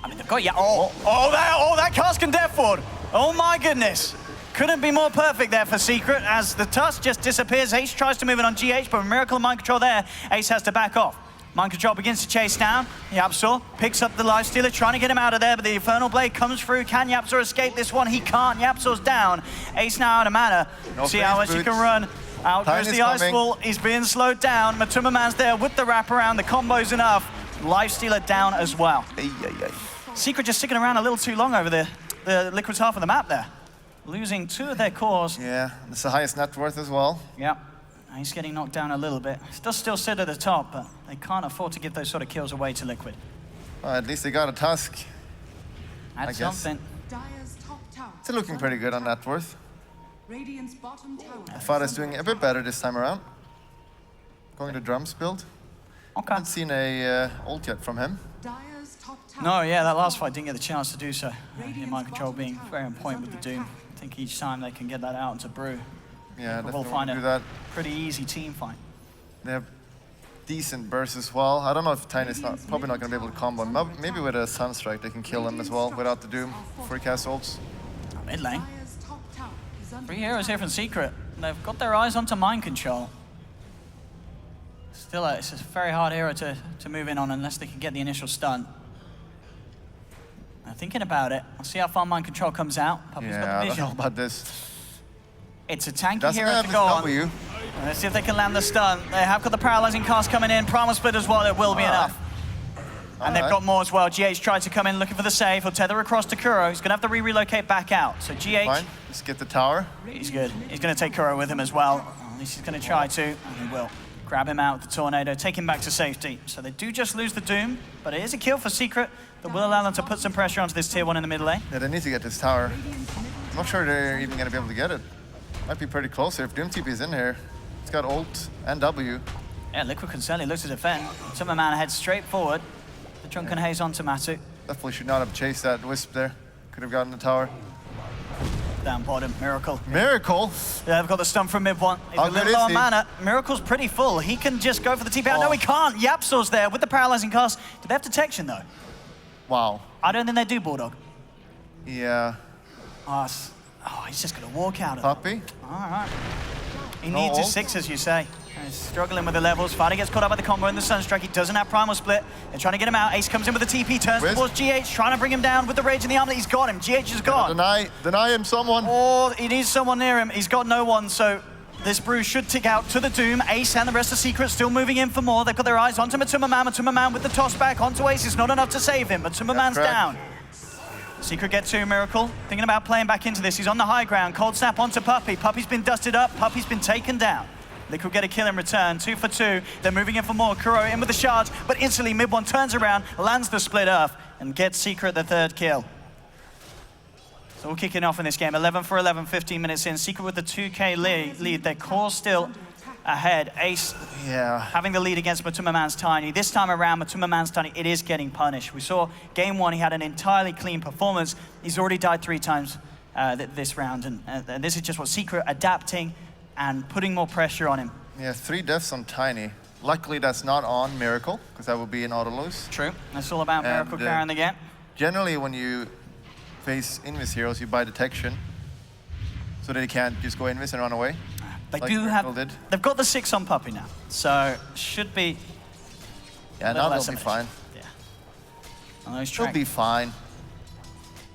I mean, they've got, yeah, that cask and Death Ward. Oh my goodness. Couldn't be more perfect there for Secret as the Tusk just disappears. Ace tries to move it on GH, but Miracle and Mind Control there, Ace has to back off. Mind Control begins to chase down. Yapzor picks up the Lifestealer, trying to get him out of there, but the Infernal Blade comes through. Can Yapzor escape this one? He can't. Yapzor's down. Ace now out of mana.
No
See how much he can run. Out goes the Ice Wall. He's being slowed down. Matuma Man's there with the wraparound. The combo's enough. Lifestealer down as well. Secret just sticking around a little too long over the Liquid's half of the map there. Losing 2 of their cores.
Yeah, it's the highest net worth as well.
Yep. He's getting knocked down a little bit. He does still sit at the top, but they can't afford to give those sort of kills away to Liquid.
Well, at least they got a Tusk.
That's
guess.
something.
Dire's top tower.
It's looking pretty good on net worth.
Radiant's bottom tower.
Fada's doing a bit better this time around. Going to drums build.
Okay.
Haven't seen a ult yet from him.
Dire's top tower.
No, yeah, that last fight didn't get the chance to do so. Mind Control being very on point with the Doom. I think each time they can get that out into Brew,
Yeah,
we'll
definitely
find
want to
a
do that.
pretty easy team fight.
They have decent bursts as well. I don't know if Tiny's probably not going to be able to combo him. Maybe with a Sunstrike they can kill him as well without the Doom before he casts ults.
Mid lane.
Dire's top tower is under
3 heroes here from Secret. They've got their eyes onto Mind Control. Still, it's a very hard hero to move in on unless they can get the initial stun. Now, thinking about it, I'll see how far Mind Control comes out. Puppy's
Yeah,
got
I
the
don't
vision.
know about this.
It's a tanky
Doesn't
hero
have
to
his
go on.
W.
Let's see if they can land the stun. They have got the paralyzing cast coming in. Primal Split as well, it will be enough. And they've got more as well. GH tried to come in looking for the save. He'll tether across to Kuro. He's going to have to relocate back out. So GH,
Fine, let's get the tower.
he's good. He's going to take Kuro with him as well. At least he's going to try to, and he will. Grab him out with the Tornado, take him back to safety. So they do just lose the Doom, but it is a kill for Secret that will allow them to put some pressure onto this tier 1 in the mid lane.
Yeah, they need to get this tower. I'm not sure they're even going to be able to get it. Might be pretty close here. If Doom TP is in here, it's got ult and W.
Yeah, Liquid can certainly look to defend. Summer Man heads straight forward. The Drunken Haze onto Matu.
Definitely should not have chased that Wisp there. Could have gotten the tower.
Down bottom, Miracle.
Miracle!
Yeah, they've got the stun from mid one. He's
How
a little
good is
low on
he?
mana. Miracle's pretty full. He can just go for the TP out. No, he can't. Yapzor's there with the paralyzing cast. Do they have detection, though?
Wow.
I don't think they do, Bulldog.
Yeah.
Oh, he's just going to walk out of it.
Puppy?
All right. He
No
needs his
ult?
6, as you say. He's struggling with the levels. Fighter gets caught up by the combo in the Sunstrike. He doesn't have Primal Split. They're trying to get him out. Ace comes in with the TP, turns
Wisp?
towards GH, trying to bring him down with the Rage and the Armlet. He's got him. GH is gone.
Deny him someone.
Oh, he needs someone near him. He's got no one, so this Brew should tick out to the Doom. Ace and the rest of Secret still moving in for more. They've got their eyes onto Matuma Man. Matuma Man with the toss back onto Ace. It's not enough to save him. Matuma Man's
correct.
down. Secret gets to Miracle. Thinking about playing back into this. He's on the high ground. Cold Snap onto Puppy. Puppy's been dusted up. Puppy's been taken down. Liquid get a kill in return. 2 for 2. They're moving in for more. Kuro in with the charge, but instantly mid one turns around, lands the split earth, and gets Secret the 3rd kill. So we're kicking off in this game. 11 for 11, 15 minutes in. Secret with the 2K lead. Their core still ahead. Ace having the lead against Matuma Man's Tiny. This time around, Matuma Man's Tiny, it is getting punished. We saw game 1, he had an entirely clean performance. He's already died 3 times this round, and this is just what Secret adapting and putting more pressure on him.
Yeah, 3 deaths on Tiny. Luckily, that's not on Miracle, because that would be an auto lose.
True. That's all about Miracle carrying the game.
Generally, when you face Invis heroes, you buy detection, so that they can't just go Invis and run away.
They
like
do
Miracle
have.
did.
They've got the 6 on Puppy now, so should be.
Yeah,
little
now
less
they'll be
damage.
fine.
Yeah. On those
They'll
tracks.
be fine.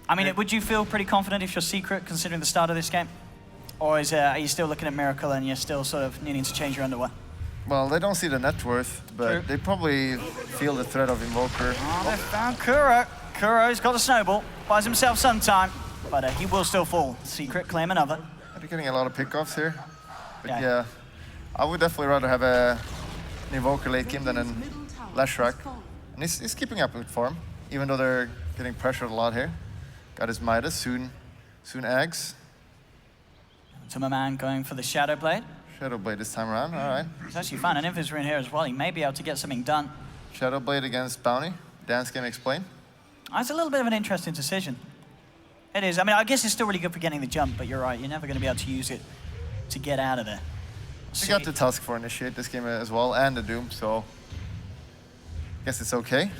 I mean, would you feel pretty confident if you're Secret, considering the start of this game? Or are you still looking at Miracle and you're still sort of needing to change your underwear?
Well, they don't see the net worth, but
True.
they probably feel the threat of Invoker.
Oh, they found Kuro. Kuro's got a snowball, buys himself some time, but he will still fall. Secret claim another.
They're getting a lot of pickoffs here. But
Yeah.
yeah, I would definitely rather have an Invoker late game than an Lashrak. And he's keeping up with form, even though they're getting pressured a lot here. Got his Midas, soon eggs.
Matuma Man going for the Shadow Blade.
Shadow Blade this time around, all right.
He's actually found an Invis in here as well. He may be able to get something done.
Shadow Blade against Bounty. Dance can explain.
That's a little bit of an interesting decision. It is. I mean, I guess it's still really good for getting the jump, but you're right. You're never going to be able to use it to get out of there.
We got the Tusk for Initiate this game as well, and the Doom, so guess it's okay.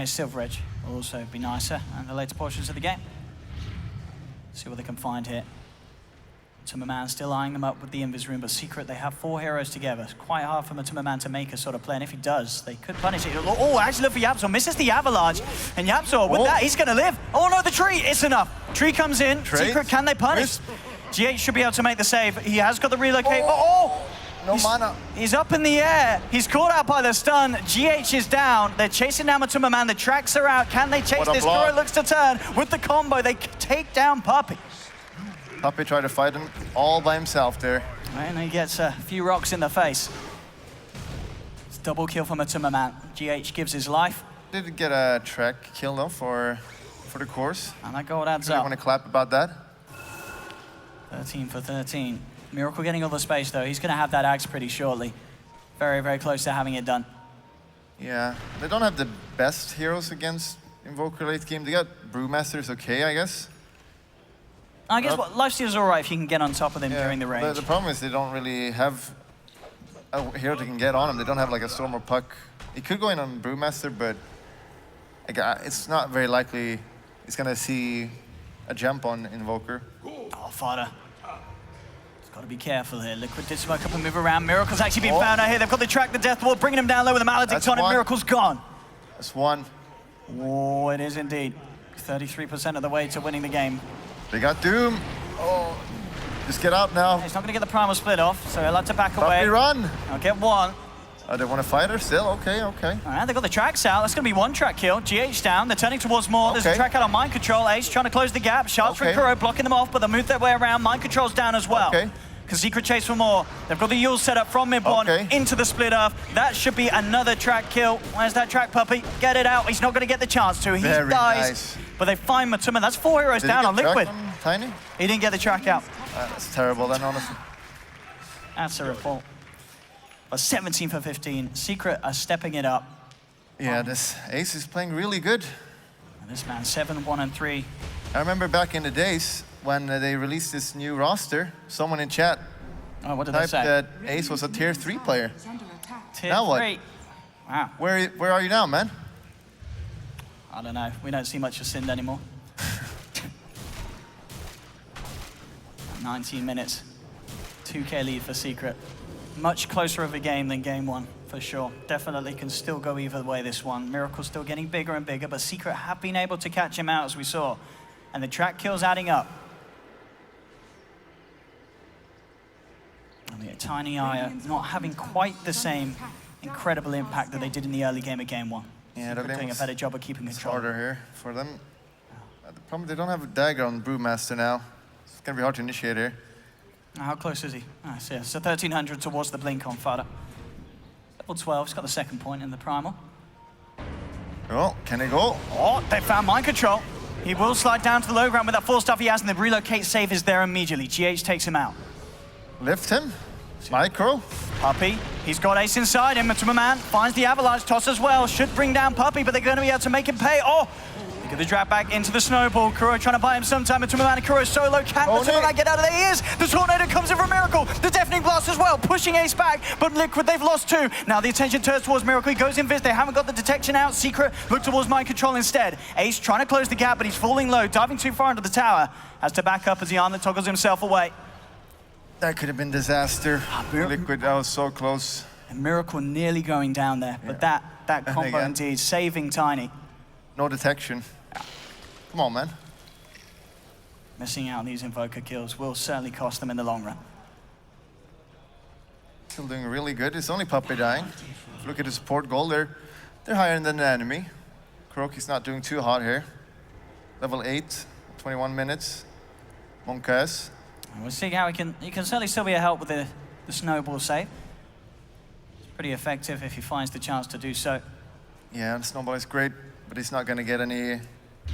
Silver Edge will also be nicer in the later portions of the game. See what they can find here. Matuma still eyeing them up with the Invis Rune, but Secret, they have 4 heroes together. It's quite hard for Matuma to make a sort of play, and if he does, they could punish it. Oh, actually look for Yapzor, misses the Avalanche, and Yapzor, with that, he's gonna live. Oh no, the tree, it's enough. Tree comes in, Secret, can they punish? GH should be able to make the save. He has got the relocate.
No mana.
He's up in the air. He's caught out by the stun. GH is down. They're chasing down Matuma. The tracks are out. Can they chase this? Kuro looks to turn. With the combo, they take down Puppey.
Puppey tried to fight him all by himself there.
And he gets a few rocks in the face. It's double kill for Matuma. GH gives his life.
Did get a track kill though for the course.
And that gold adds
I
up.
want to clap about that.
13 for 13. Miracle getting all the space though. He's going to have that axe pretty shortly. Very, very close to having it done.
Yeah, they don't have the best heroes against Invoker late game. They got Brewmasters okay, I guess.
I guess what Lifesteal's all right if you can get on top of them during the range.
The problem is they don't really have a hero that can get on him. They don't have like a Storm or Puck. He could go in on Brewmaster, but it's not very likely he's going to see a jump on Invoker.
Oh, Fada. Got to be careful here. Liquid did smoke up and move around. Miracle's actually been found out here. They've got the track, the death ward, bringing him down low with a maledict on it. Miracle's gone.
That's one.
Oh, it is indeed. 33% of the way to winning the game.
They got Doom. Oh, just get out now.
He's not going to get the primal split off, so he'll have to back
Puppey
away.
Run.
I'll get one.
Oh, they want to fight her still? Okay, okay.
All right, they've got the tracks out. That's going to be one track kill. GH down. They're turning towards more. There's a track out on Mind Control. Ace trying to close the gap. Shards from Kuro blocking them off, but they'll move their way around. Mind Control's down as well.
Okay.
Because Secret chase for more. They've got the Yule set up from mid-pond into the split earth. That should be another track kill. Where's that track, Puppey? Get it out. He's not going to get the chance to. He dies. Nice. But they find Matuma. That's 4 heroes down on Liquid.
Tiny?
He didn't get the track out.
That's terrible then, honestly.
That's a report. But 17 for 15. Secret are stepping it up.
Yeah, this Ace is playing really good.
And this man, 7, 1, and 3.
I remember back in the days when they released this new roster, someone in chat
what did they
typed
say?
that Ace was a tier 3 player.
Tier
now
3.
What?
Wow.
Where are you now, man?
I don't know. We don't see much of Sind anymore. 19 minutes. 2K lead for Secret. Much closer of a game than game 1, for sure. Definitely can still go either way this one. Miracle's still getting bigger and bigger, but Secret have been able to catch him out, as we saw. And the track kills adding up. And the Tiny Eye not having quite the same incredible impact that they did in the early game of game 1.
Yeah,
they're doing a better job of keeping control.
Harder here for them. The problem, they don't have a dagger on Brewmaster now. It's gonna be hard to initiate here.
How close is he? I see. So 1300 towards the blink on Fada. Level 12, he's got the second point in the primal.
Oh, can they go?
Oh, they found mind control. He will slide down to the low ground with that full stuff he has, and the relocate save is there immediately. GH takes him out.
Lift him. Micro.
Puppey, he's got Ace inside him. Matuma finds the avalanche toss as well. Should bring down Puppey, but they're going to be able to make him pay. Oh, they get the drag back into the snowball. Kuro trying to buy him some time. Matuma and Kuro solo. Can Matuma get out of there? He is. The tornado comes in for Miracle. The deafening blast as well, pushing Ace back, but Liquid, they've lost 2. Now the attention turns towards Miracle. He goes in Viz. They haven't got the detection out. Secret look towards mind control instead. Ace trying to close the gap, but he's falling low, diving too far into the tower. Has to back up as the arm that toggles himself away.
That could have been disaster. Liquid, that was so close.
And Miracle nearly going down there, but that combo indeed saving Tiny.
No detection. Come on, man.
Missing out on these Invoker kills will certainly cost them in the long run.
Still doing really good. It's only Puppey dying. If you look at the support goal, they're higher than the enemy. Kuroki's not doing too hot here. Level 8, 21 minutes. Monkas.
We'll see how he can certainly still be a help with the snowball save. It's pretty effective if he finds the chance to do so.
Yeah, the snowball is great, but he's not going to get any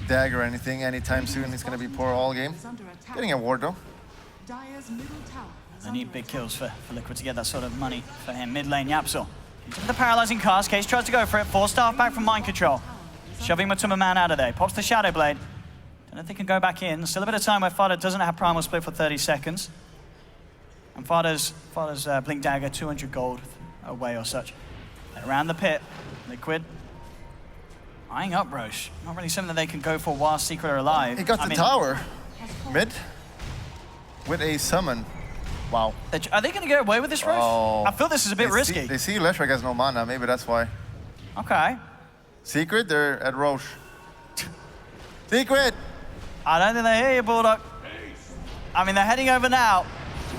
dagger or anything anytime soon. He's going to be poor all game. Getting a ward though.
They need big kills for Liquid to get that sort of money for him. Mid lane, Yapzor. The paralyzing cast. Case tries to go for it. 4 staff back from mind control. Shoving Matuma out of there. Pops the Shadow Blade. Don't know if they can go back in. Still a bit of time where Fada doesn't have primal split for 30 seconds. And Fada's Blink Dagger, 200 gold away or such. And around the pit, Liquid eyeing up Roche. Not really something that they can go for while Secret are alive.
He got the tower. Mid with a summon. Wow.
Are they going to get away with this, Roche?
Oh.
I feel this is a bit risky.
They see Leshrac has no mana, maybe that's why.
Okay.
Secret, they're at Roche. Secret!
I don't think they hear you, Bulldog. I mean, they're heading over now.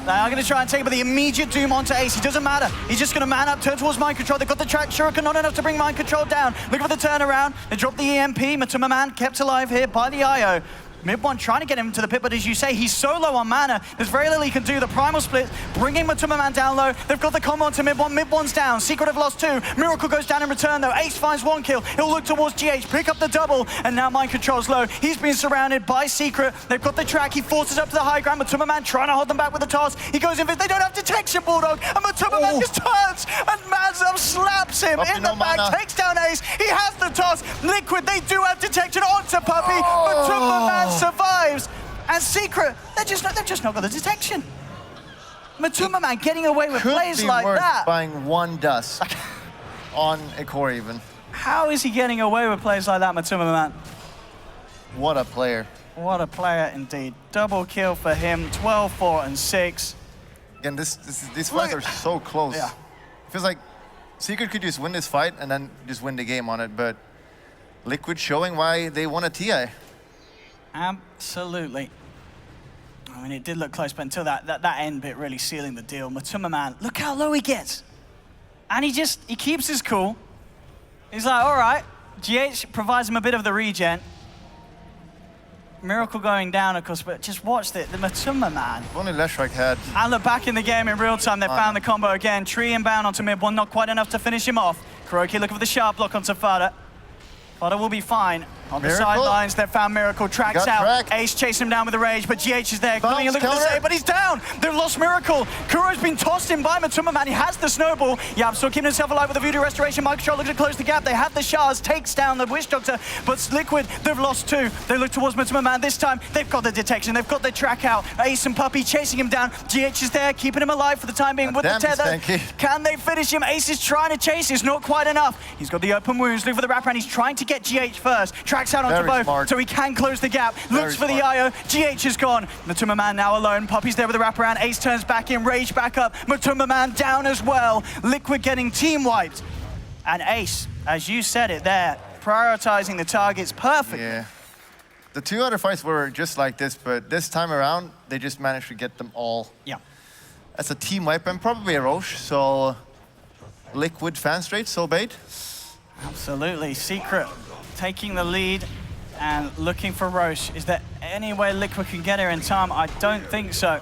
They are going to try and take it, but the immediate doom onto Ace. He doesn't matter. He's just going to man up, turn towards mind control. They've got the track shuriken, not enough to bring mind control down. Look for the turnaround. They drop the EMP. Matuma Man kept alive here by the IO. Mid one trying to get him to the pit, but as you say, he's so low on mana, there's very little he can do. The primal split, bringing Matuma Man down low. They've got the combo onto mid one. Mid one's down. Secret have lost 2. Miracle goes down in return though. Ace finds 1 kill. He'll look towards GH, pick up the double, and now mind control's low. He's been surrounded by Secret. They've got the track. He forces up to the high ground. Matuma Man trying to hold them back with the toss. He goes in, they don't have detection, Bulldog, and Matuma Man just turns, and Manzum slaps him in the back, takes down Ace. He has the toss. Liquid, they do have detection onto Puppey. Matuma Man survives. And Secret, they've just not got the detection. Matuma Man getting away with plays like that.
Buying 1 dust on a core even.
How is he getting away with plays like that, Matuma Man?
What a player.
What a player indeed. Double kill for him, 12, 4, and 6.
Again, these fights are so close.
Yeah.
It feels like Secret could just win this fight and then just win the game on it, but Liquid showing why they won a TI.
Absolutely. I mean, it did look close, but until that end bit really sealing the deal. Matuma Man, look how low he gets. And he keeps his cool. He's like, all right. GH provides him a bit of the regen. Miracle going down, of course, but just watch the Matuma Man.
If only Leshrac had.
And look, back in the game in real time, they found the combo again. Tree inbound onto mid one, not quite enough to finish him off. Kuroki looking for the sharp block onto Fada. Fada will be fine. On the sidelines, they found Miracle, tracks out.
Track.
Ace chasing him down with the rage, but GH is there. Coming and
Bounce,
looking for the
counter.
save, but he's down. They've lost Miracle. Kuro's been tossed in by Matuma Man. He has the snowball. Yapzor keeping himself alive with the Voodoo Restoration. Mind Control looking to close the gap. They have the shards, takes down the Witch Doctor, but Liquid, they've lost 2. They look towards Matuma Man this time. They've got the detection. They've got the track out. Ace and Puppey chasing him down. GH is there, keeping him alive for the time being with the tether. Can they finish him? Ace is trying to chase. It's not quite enough. He's got the open wounds. Look for the wraparound. He's trying to get GH first. Tracks out onto
Very
both.
smart.
So he can close the gap. Looks for the IO. GH is gone. Matuma Man now alone. Puppey's there with the wraparound. Ace turns back in. Rage back up. Matuma Man down as well. Liquid getting team wiped. And Ace, as you said it there, prioritizing the targets perfectly.
Yeah. The 2 other fights were just like this, but this time around, they just managed to get them all.
Yeah.
That's a team wipe and probably a Roche, so Liquid fan straight, so bait.
Absolutely. Secret taking the lead and looking for Roche. Is there any way Liquid can get here in time? I don't think so.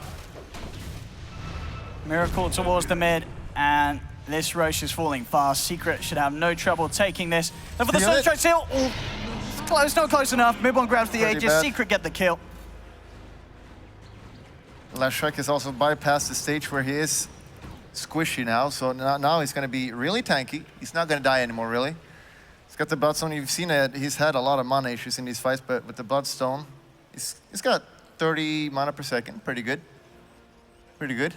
Miracle towards the mid, and this Roche is falling fast. Secret should have no trouble taking this. Look for the Sunstrike seal. Oh, it's close, not close enough. Mid one grabs the Aegis. Secret get the kill.
Leshrac has also bypassed the stage where he is squishy now, so now he's going to be really tanky. He's not going to die anymore, really. He's got the Bloodstone. You've seen it. He's had a lot of mana issues in these fights, but with the Bloodstone, he's got 30 mana per second. Pretty good. Pretty good.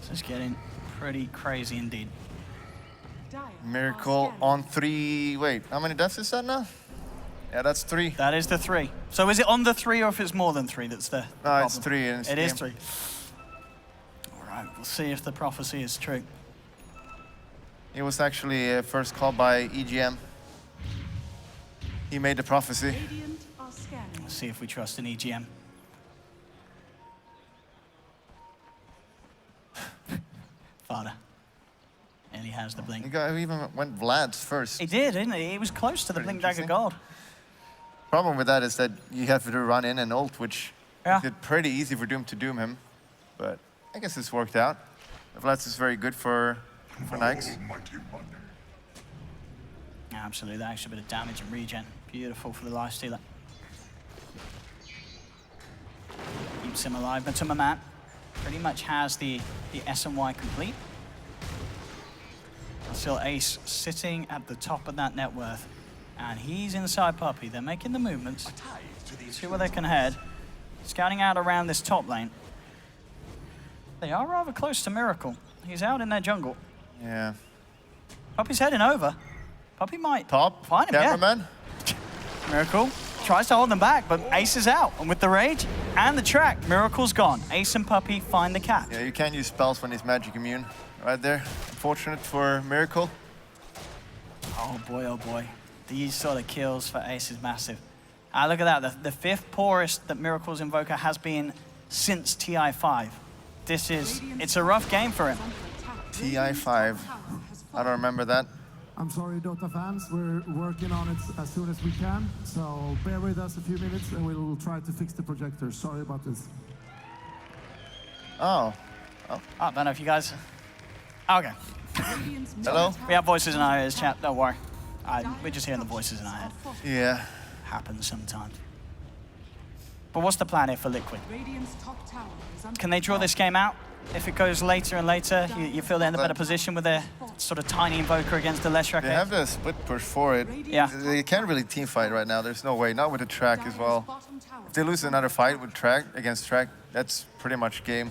This is getting pretty crazy indeed.
Miracle on 3. Wait, how many deaths is that now? Yeah, that's 3.
That is the 3. So is it on the 3 or if it's more than 3 that's the problem?
It's 3. And
It is 3. All right, we'll see if the prophecy is true.
It was actually first called by EGM. He made the prophecy.
Radiant are scanning.
Let's see if we trust an EGM. Fada. And he has the blink.
He even went Vlad's first.
He did, didn't he? He was close to the blink dagger gold.
Problem with that is that you have to run in and ult, which makes it pretty easy for Doom to doom him. But I guess it's worked out. Vlad's is very good for Nikes.
Yeah, absolutely, that extra bit of damage and regen. Beautiful for the lifestealer. Keeps him alive. Matuma Man pretty much has the S and Y complete. Still Ace sitting at the top of that net worth. And he's inside Puppey. They're making the movements. See where they can head. Scouting out around this top lane. They are rather close to Miracle. He's out in their jungle.
Yeah.
Puppey's heading over. Puppey might
Top.
find him,
Cameraman.
Miracle tries to hold them back, but Ace is out. And with the rage and the track, Miracle's gone. Ace and Puppey find the catch.
Yeah, you can't use spells when he's magic immune. Right there. Unfortunate for Miracle.
Oh boy. These sort of kills for Ace is massive. Look at that, the fifth poorest that Miracle's Invoker has been since TI5. It's a rough game for him.
TI5. I don't remember that.
I'm sorry, Dota fans. We're working on it as soon as we can. So bear with us a few minutes and we'll try to fix the projector. Sorry about this.
Oh.
I don't know if you guys... Okay.
Hello?
We have voices in our ears, chat. Don't worry. We're just hearing the voices in our head.
Yeah.
Happens sometimes. But what's the plan here for Liquid?
Radiant's top tower is under
Can they draw this game out? If it goes later and later, you feel they're in a better position with their sort of tiny Invoker against the Leshrac?
They have the split push for it.
Yeah.
They can't really team fight right now. There's no way. Not with the track as well. If they lose another fight with track against track, that's pretty much game.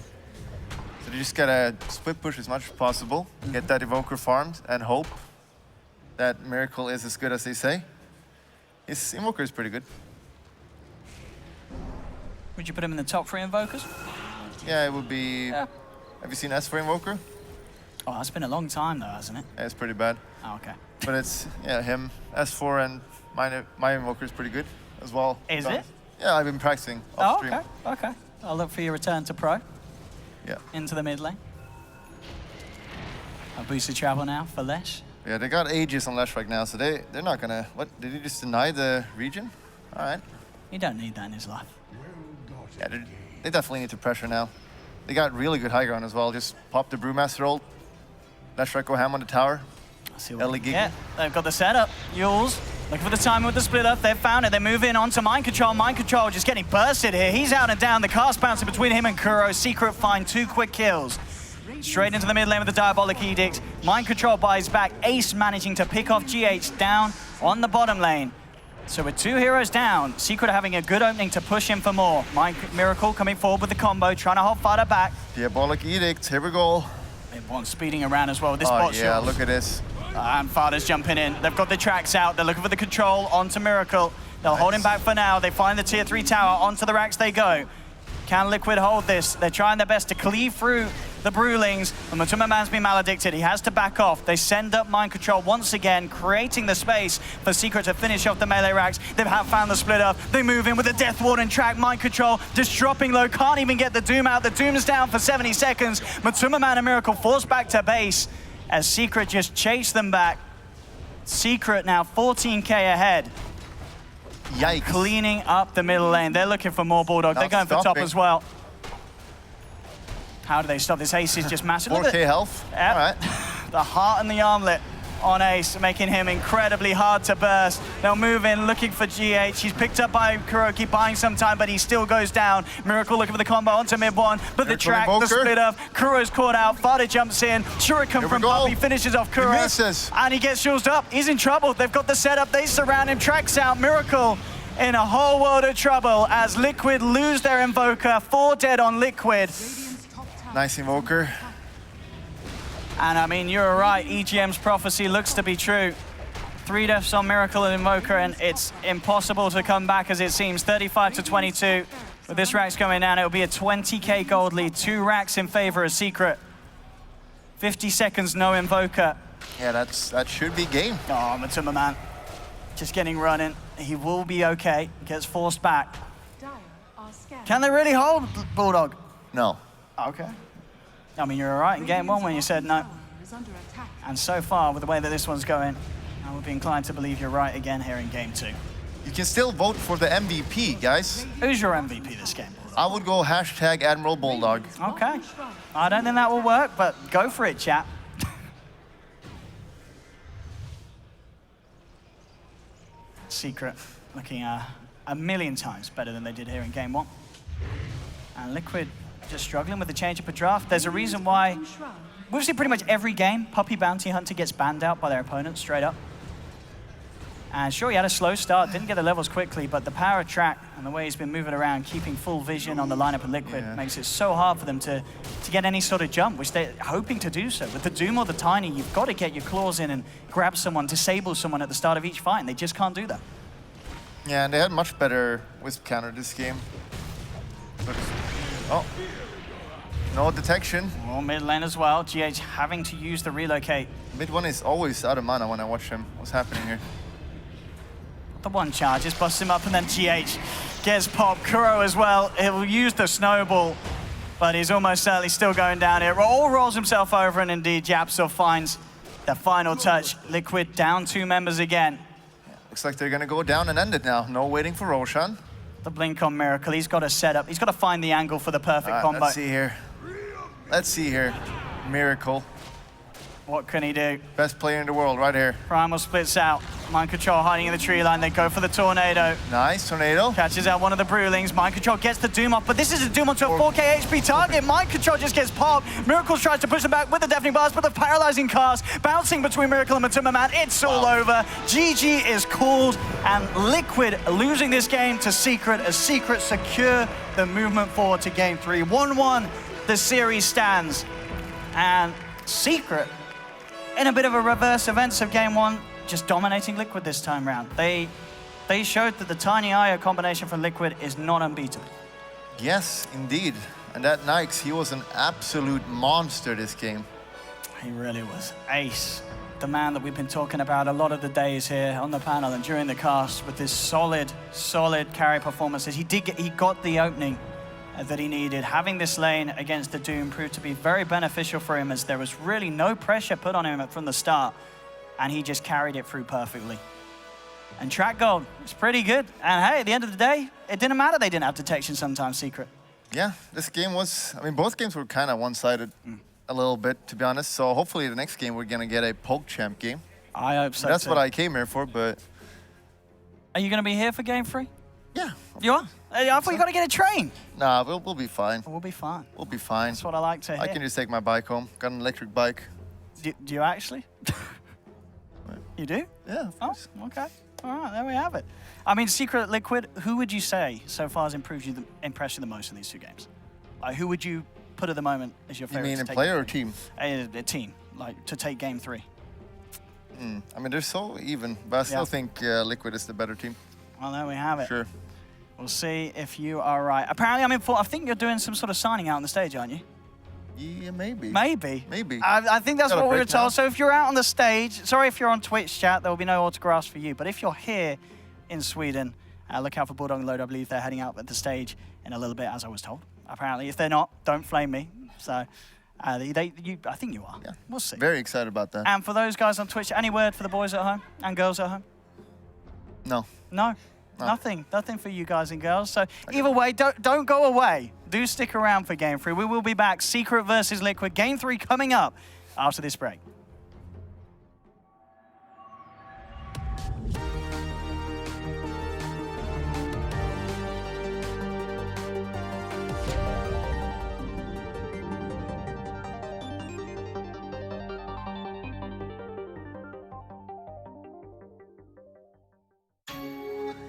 So they just gotta split push as much as possible, get that Evoker farmed, and hope that Miracle is as good as they say. His Invoker is pretty good.
Would you put him in the top 3 Invokers?
Yeah, it would be...
Yeah.
Have you seen S for Invoker?
Oh, that's been a long time though, hasn't it?
Yeah, it's pretty bad.
Oh, okay.
But it's, yeah, him, S4, and my Invoker is pretty good as well.
Is it?
Yeah, I've been practicing off stream.
Okay. I'll look for your return to pro.
Yeah.
Into the mid lane. A boosted travel now for Lesh.
Yeah, they got Aegis on Leshrac now, so they're not gonna... What, did he just deny the region? All right.
You don't need that in his life.
Yeah, they definitely need to pressure now. They got really good high ground as well. Just pop the Brewmaster ult. Leshrac go ham on the tower.
See what
Ellie
we can
Giga.
get. They've got the setup. Yules looking for the timing with the split up. They've found it. They move in onto Mind Control. Mind Control just getting bursted here. He's out and down. The cast bouncing between him and Kuro. Secret find 2 quick kills. Straight into the mid lane with the Diabolic Edict. Mind Control buys back. Ace managing to pick off GH down on the bottom lane. So with 2 heroes down, Secret having a good opening to push in for more. Miracle coming forward with the combo, trying to hold Fada back.
Diabolic Edict, here we go.
One speeding around as well with this
Oh
bot
yeah,
shield.
look at this.
And Fada's jumping in. They've got the tracks out. They're looking for the control onto Miracle. They'll hold him back for now. They find the tier 3 tower. Onto the racks they go. Can Liquid hold this? They're trying their best to cleave through the Brewlings. And Matuma Man's been maledicted. He has to back off. They send up Mind Control once again, creating the space for Secret to finish off the melee racks. They've found the split up. They move in with the Death Warden track. Mind Control just dropping low. Can't even get the Doom out. The Doom's down for 70 seconds. Matuma Man and Miracle forced back to base as Secret just chase them back. Secret now 14k ahead.
Yikes.
Cleaning up the middle lane. They're looking for more Bulldog. They're going for top as well. How do they stop this? Ace is just massive.
4k health.
Yep.
All right.
The heart and the armlet on Ace, making him incredibly hard to burst. They'll move in, looking for GH. He's picked up by Kuroki, buying some time, but he still goes down. Miracle looking for the combo onto mid one, but the track, the split up. Kuro's caught out. Fada jumps in. Shuriken from Puppey finishes off Kuro.
He misses.
And he gets shielded up. He's in trouble. They've got the setup. They surround him. Tracks out. Miracle in a whole world of trouble as Liquid lose their Invoker. 4 dead on Liquid.
Nice Invoker.
And I mean, you're right, EGM's prophecy looks to be true. 3 deaths on Miracle and Invoker, and it's impossible to come back as it seems. 35 to 22. With this racks going down, it'll be a 20k gold lead. 2 racks in favor of Secret. 50 seconds, no Invoker.
Yeah, that should be game.
Oh, Matuma Man. Just getting running. He will be okay. Gets forced back. Can they really hold Bulldog?
No.
Okay. I mean, you're all right in game 1 when you said no. And so far, with the way that this one's going, I would be inclined to believe you're right again here in game 2.
You can still vote for the MVP, guys.
Who's your MVP this game?
I would go hashtag Admiral Bulldog.
Okay. I don't think that will work, but go for it, chap. Secret looking a million times better than they did here in game 1. And Liquid just struggling with the change-up of draft. There's a reason why we've seen pretty much every game Puppey Bounty Hunter gets banned out by their opponents straight up. And sure, he had a slow start, didn't get the levels quickly, but the power track and the way he's been moving around, keeping full vision on the lineup of Liquid, makes it so hard for them to get any sort of jump, which they're hoping to do so. With the Doom or the Tiny, you've got to get your claws in and grab someone, disable someone at the start of each fight, and they just can't do that.
Yeah, and they had much better Wisp counter this game. But, oh, no detection.
Well, mid lane as well. GH having to use the relocate.
Mid one is always out of mana when I watch him. What's happening here?
The one charge just busts him up, and then GH gets popped. Kuro as well. He'll use the snowball, but he's almost certainly still going down here. All rolls himself over, and indeed Yapzor finds the final touch. Liquid down 2 members again.
Looks like they're gonna go down and end it now. No waiting for Roshan.
The blink on Miracle. He's got to set up. He's got to find the angle for the perfect combo.
Let's see here. Let's see here. Miracle.
What can he do?
Best player in the world right here.
Primal splits out. Mind Control hiding in the tree line. They go for the Tornado.
Nice, Tornado.
Catches out one of the Brewlings. Mind Control gets the Doom off, but this is a Doom onto a 4k HP target. Mind Control just gets popped. Miracle tries to push him back with the Deafening Blast, but the Paralyzing Cast bouncing between Miracle and Matuma Man. It's all over. GG is called, and Liquid losing this game to Secret as Secret secure the movement forward to Game 3. 1-1, the series stands. And Secret, in a bit of a reverse events of Game 1, just dominating Liquid this time round. They showed that the Tiny IO combination for Liquid is not unbeatable.
Yes, indeed. And that Nikes, he was an absolute monster this game.
He really was. Ace, the man that we've been talking about a lot of the days here on the panel and during the cast with his solid carry performances. He got the opening that he needed. Having this lane against the Doom proved to be very beneficial for him, as there was really no pressure put on him from the start, and he just carried it through perfectly. And track gold is pretty good. And hey, at the end of the day, it didn't matter they didn't have detection sometimes, Secret.
Yeah, this game was, I mean, both games were kind of one-sided a little bit, to be honest. So hopefully the next game we're going to get a poke champ game.
I hope so.
That's
too.
what I came here for, but...
Are you going to be here for Game 3?
Yeah.
You are? I thought you got to get a train.
Nah, we'll be fine.
We'll be fine.
We'll be fine.
That's what I like to hear.
I can just take my bike home. Got an electric bike.
Do you actually? You do?
Yeah, of course.
Oh, okay. All right, there we have it. I mean, Secret Liquid, who would you say so far has impressed you the most in these 2 games? Like, who would you put at the moment as your favorite?
You mean a player or team?
A team, like to take Game 3.
I mean, they're so even, but I still think Liquid is the better team.
Well, there we have it.
Sure.
We'll see if you are right. Apparently, I think you're doing some sort of signing out on the stage, aren't you?
Yeah, maybe.
Maybe.
Maybe.
I think that's
Got a
what we were
break now.
told. So if you're out on the stage, sorry if you're on Twitch chat, there will be no autographs for you. But if you're here in Sweden, look out for Bulldog and Load. I believe they're heading out at the stage in a little bit, as I was told. Apparently, if they're not, don't flame me. So I think you are.
Yeah.
We'll see.
Very excited about that.
And for those guys on Twitch, any word for the boys at home and girls at home?
No.
No. Nothing for you guys and girls. So either way, don't go away. Do stick around for Game 3. We will be back. Secret versus Liquid. Game 3 coming up after this break.